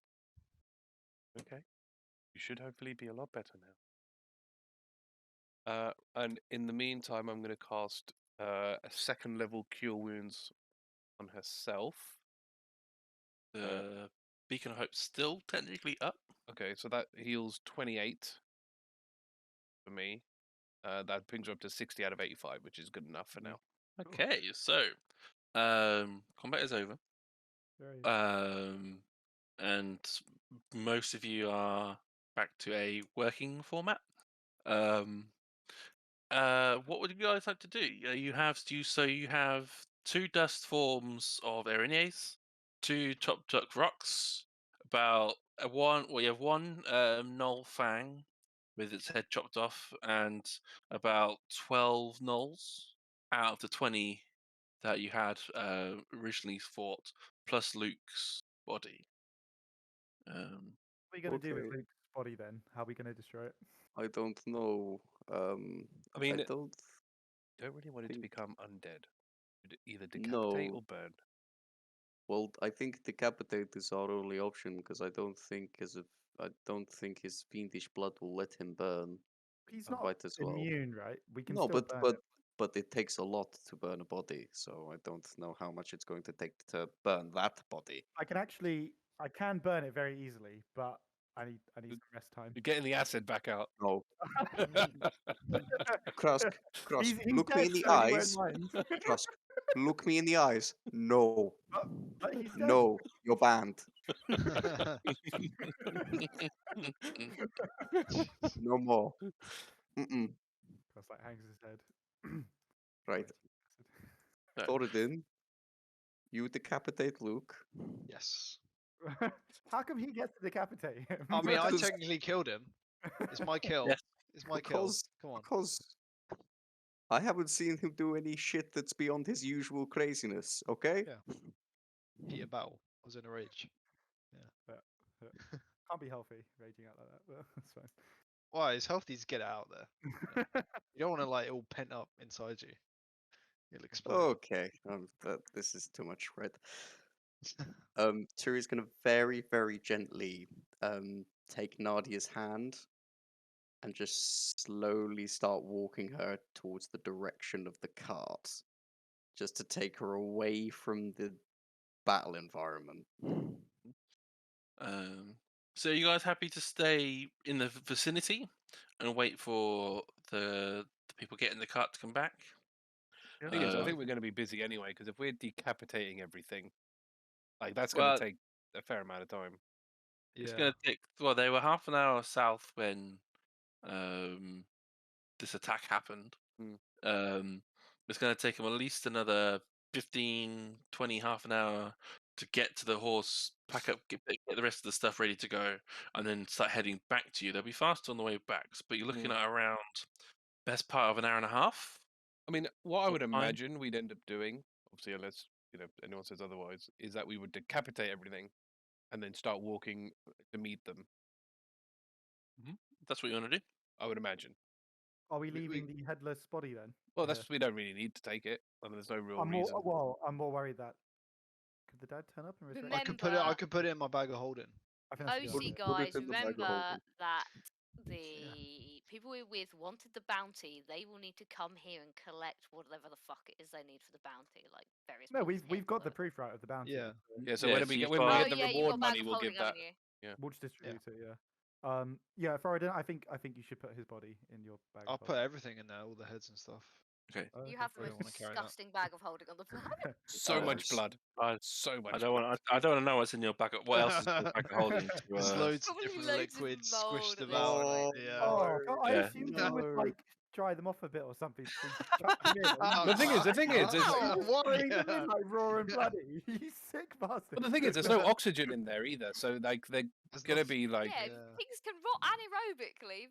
Okay. You should hopefully be a lot better now. And in the meantime, I'm going to cast a 2nd level Cure Wounds on herself. The Beacon of Hope's still technically up. Okay, so that heals 28 for me. That brings her up to 60 out of 85, which is good enough for now. Okay, so combat is over. Very And most of you are back to a working format. What would you guys like to do? You have 2 dust forms of Erinyes, 2 top tuck rocks, about one. Well, you have 1 null fang, with its head chopped off, and about 12 gnolls out of the 20 that you had originally fought, plus Luke's body. What are we going to do with Okay. Luke's body then? How are we going to destroy it? I don't know. I mean, I don't. don't really want it to think- become undead. You'd either decapitate No. or burn. Well, I think decapitate is our only option because I don't think his fiendish blood will let him burn He's not quite as well. immune, right? We can No, still but burn but him. but it takes a lot to burn a body, so I don't know how much it's going to take to burn that body. I can burn it very easily, but I need some rest time. You're getting the acid back out. No, Krusk, He's look me dead, in the so he won't eyes. mind. Krusk, look me in the eyes. No, But he's dead. no, you're banned. No more. Mm-mm. Cross like hangs his head. Right, No. Thoradin, you decapitate Luke. Yes. How come he gets to decapitate him? I mean, I Because- technically killed him. It's my kill. Yes. It's my kill. Because Come on. because I haven't seen him do any shit that's beyond his usual craziness. Okay. Yeah. Heat of battle. I was in a rage. Can't be healthy raging out like that, but that's fine. Why? It's healthy to get it out there. You don't want to like it all pent up inside you. It'll explode. Okay. This is too much, right? Turi's gonna very, very gently take Nadia's hand and just slowly start walking her towards the direction of the cart, just to take her away from the battle environment. So you guys happy to stay in the vicinity and wait for the people getting the cart to come back? Thing is, I Uh, think we're going to be busy anyway, because if we're decapitating everything, like that's Well- going to take a fair amount of time. It's Yeah. going to take. Well, they were half an hour south when this attack happened. It's going to take them at least another 15, 20, half an hour to get to the horse, pack up, get the rest of the stuff ready to go, and then start heading back to you. They'll be faster on the way back, but you're looking at around best part of an hour and a half. I mean, what I Sort would of time. imagine we'd end up doing, obviously, unless anyone says otherwise, is that we would decapitate everything and then start walking to meet them. That's what you want to do. I would imagine. Are we We- leaving the headless body then? Well, to that's we don't really need to take it. I mean, there's no real I'm reason. I'm more worried that could the dad turn up and resurrect? I could put it. I could put it in my bag of holding. I think that's a good OC idea. Put it guys, in the bag of remember holding. that the people we're with wanted the bounty. They will need to come here and collect whatever the fuck it is they need for the bounty, like various. No, pieces of we've got the whatever. proof right of the bounty. Yeah. Yeah, so Yeah, when so we you've get when got- we Oh get the yeah, you reward got bag money, of we'll holding, give that. haven't you? We'll just distribute it. Yeah. Thoradin, I think you should put his body in your bag. I'll of put everything in there, all the heads and stuff. Okay. holding. You have the probably most wanna carry that. disgusting bag of holding on the planet. So much s- blood. I- So much. I don't want. I don't want to know what's in your bag. What else is in your bag of holding? To, There's loads of Probably different loads of liquids mold squished and about. Oh, Yeah. Oh, God, I Yeah. assumed you would No. like dry them off a bit or something. before you chuck them in. Oh, The thing is, wow. He's What? throwing them Yeah. in like raw and bloody. You sick bastard. But the thing is, there's no oxygen in there either, so like they're There's gonna nothing- be like yeah, Yeah. things can rot anaerobically.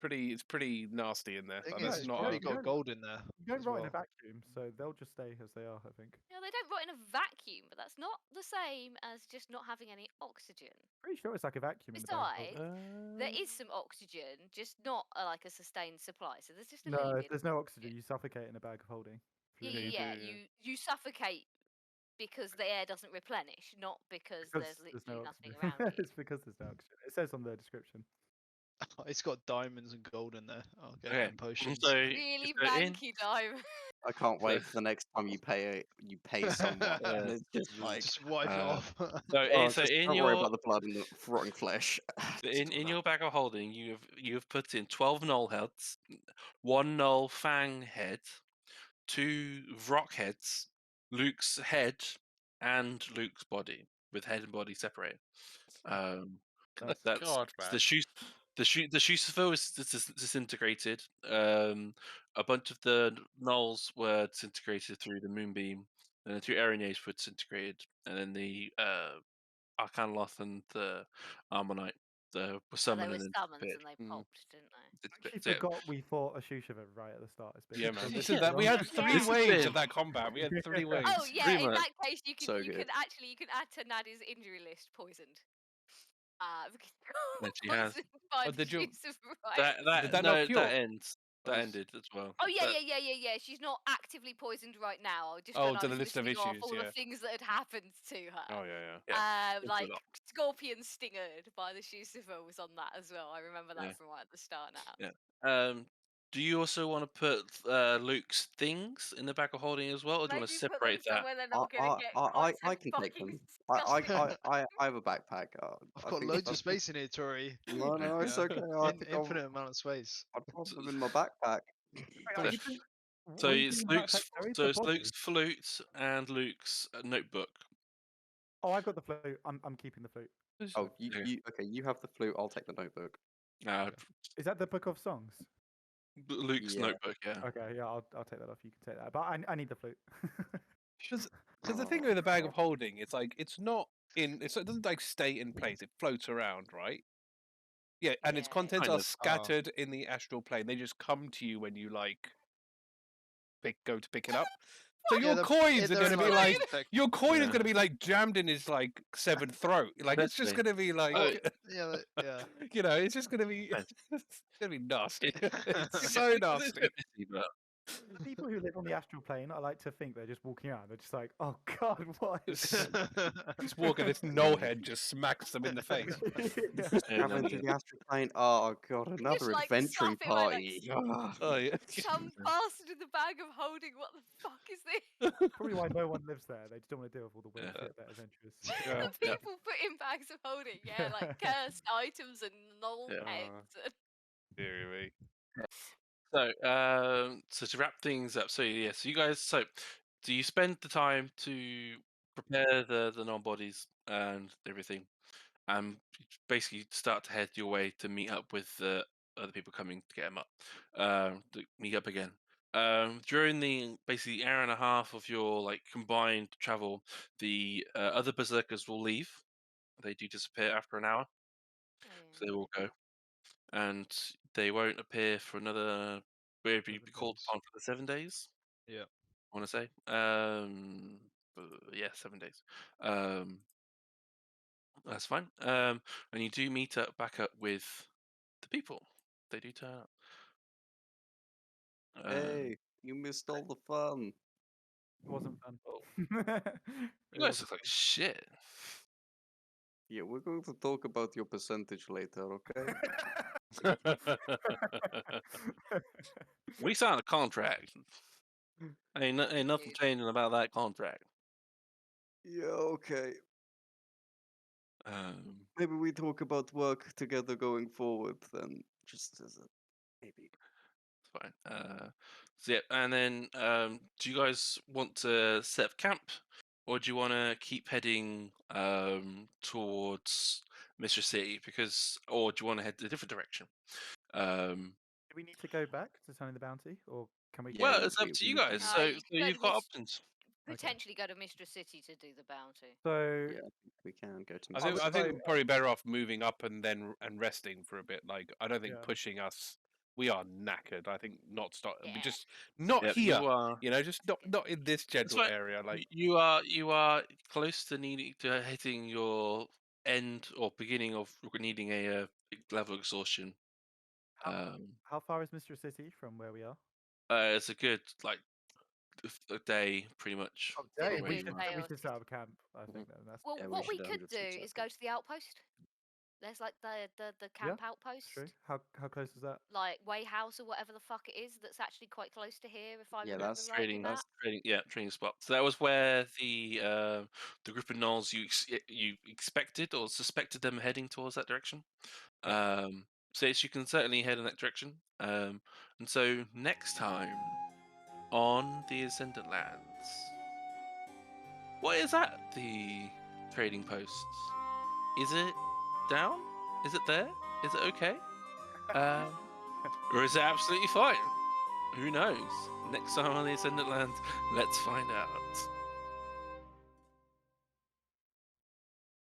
it's pretty nasty in there. Thing And is, that's it's not. probably you got don't- gold in there. You don't as rot in a well. vacuum, so they'll just stay as they are, I think. You know, they don't rot in a vacuum, but that's not the same as just not having any oxygen. Pretty sure it's like a vacuum. in the bag of holding. Besides, there is some oxygen, just not like a sustained supply. So there's just a No, little if bit. there's no oxygen, you suffocate in a bag of holding. Yeah, If you- yeah, do- you suffocate because the air doesn't replenish, not because there's there's literally no nothing oxygen. around you. It's because there's no oxygen. It says on the description. It's got diamonds and gold in there. I'll get Okay. them potions. So, Really so in, manky diamond. I can't wait for the next time you pay someone, and it's just like, Just wipe it uh, off. oh, so just in don't worry your about the blood and the rotting flesh. So Just in do your that. bag of holding, you've put in 12 null heads, 1 null fang head, 2 vrock heads, Luke's head, and Luke's body, with head and body separated. That's That's God, man. the Shusifil is disintegrated. A bunch of the nulls were disintegrated through the moonbeam, and the 2 Erinyes were disintegrated, and then the Arcanloth and the Armonite were Oh, summoned they and were then summons disappeared. and they Mm. popped, didn't they? I actually So, forgot we fought a Shushiva right at the start. It's been Yeah, man. This Yeah. is that. We long. had 3 Yeah. This has waves been- of that combat. We had 3 waves. Oh yeah, Pretty in much. that case you can So you good. can add to Nadia's injury list poisoned. Because And she has. poisoned by Oh, the did you- use of right. Did that no, not cure? that ends. That was- ended as well. Oh yeah, That- yeah. She's not actively poisoned right now. Just Oh, when I to was the list of listing off issues, all yeah. the things that had happened to her. Oh yeah, Yeah, it's a Like lot. Scorpion Stingered by the Shushiva was on that as well. I remember that Yeah. from right at the start now. Yeah. Do you also want to put Luke's things in the bag of holding as well, or do you want to Maybe put them separate that? somewhere they're not going to get quite so I can take fucking them. stuck. I have a backpack. I've got loads of space in here, Tori. No, no, it's Yeah. okay. I think Infinite amount of space. I'd put them in my backpack. Wait, are you putting- So what are you it's putting in that Luke's. pack, Terry? So The it's body? Luke's flute and Luke's notebook. Oh, I've got the flute. I'm keeping the flute. Oh, Yeah. you have the flute. I'll take the notebook. Is that the book of songs? Luke's Yeah. notebook. Yeah. Okay, yeah, I'll take that off. You can take that, but I need the flute. Because the thing with the bag of holding, it's like it doesn't like stay in place. It floats around, right? Yeah, and its Yeah. contents Kind are of. scattered in the astral plane. They just come to you when you like go to pick it up. So Yeah, your coins are they're going to in, be like like- your coin is Yeah. going to be like jammed in his like severed throat. Like it's just Literally. going to be like Oh, Yeah, yeah. you know, it's just going to be Yes. it's going to be nasty. It's It's so it's nasty. a pity, but The people who live on the astral plane, I like to think they're just walking around. They're just like, oh god, what is Just walking, this null head just smacks them in the face. Yeah. Yeah, Traveling no, through yeah. the astral plane. Oh god, another like, adventuring stuff it away, like, party. Ah. Oh yeah. Some bastard in the bag of holding. What the fuck is this? Probably why no one lives there. They just don't want to deal with all the weird Yeah. shit that adventurers. Yeah. The people put in bags of holding, yeah, like cursed items and null Yeah. heads. And... Dear me. So to wrap things up, so yeah, so you guys, so do you spend the time to prepare the non-bodies and everything, and basically start to head your way to meet up with the other people coming to get them up, to meet up again. During the basically hour and a half of your like combined travel, the other berserkers will leave. They do disappear after an hour, so they will go, and they won't appear for another. Where be 7 called days. upon for the 7 days. Yeah. I want to say. Yeah, 7 days. That's fine. And you do meet up back up with the people. They do turn up. Hey, you missed all the fun. It wasn't fun. Oh. It You guys wasn't look like shit. Yeah, we're going to talk about your percentage later, okay? We signed a contract. Ain't nothing changing about that contract. Yeah, okay. Maybe we talk about work together going forward then, just as a maybe. It's fine. So yeah, and then do you guys want to set up camp, or do you want to keep heading towards Mistress City? Or do you want to head a different direction? Do we need to go back to signing the bounty, or can we? Yeah, Well, it's up we- to you we- guys. No, So, you so could go you've to got Miss- options. Potentially go to Mistress City to do the bounty. So Yeah, we can go to. I Mr. think would we're say- probably better off moving up and then resting for a bit. Like I don't think Yeah. pushing us. We are knackered. I think not start. Yeah. Just not Yep, here. you are. You know, just not in this gentle fine. area. Like You are close to needing to hitting your end or beginning of needing a level of exhaustion. how far is Mistress City from where we are? It's a good like a day, pretty much. Oh, from day. where We you Good should, are. day. we should set up camp. I think that's Well, Yeah, we what we should could 100% do set is up. go to the outpost. There's like the camp outpost, true. How close is that? like Way House or whatever the fuck it is. That's actually quite close to here, if I Yeah, remember that's rightly. Matt. Training spot. So that was where the group of gnolls you expected or suspected them heading towards that direction. So yes, you can certainly head in that direction. And so next time on the Ascendant Lands, what is at the trading post? Is it down? Is it there? Is it okay? Or is it absolutely fine? Who knows? Next time on the Ascendant Lands, let's find out.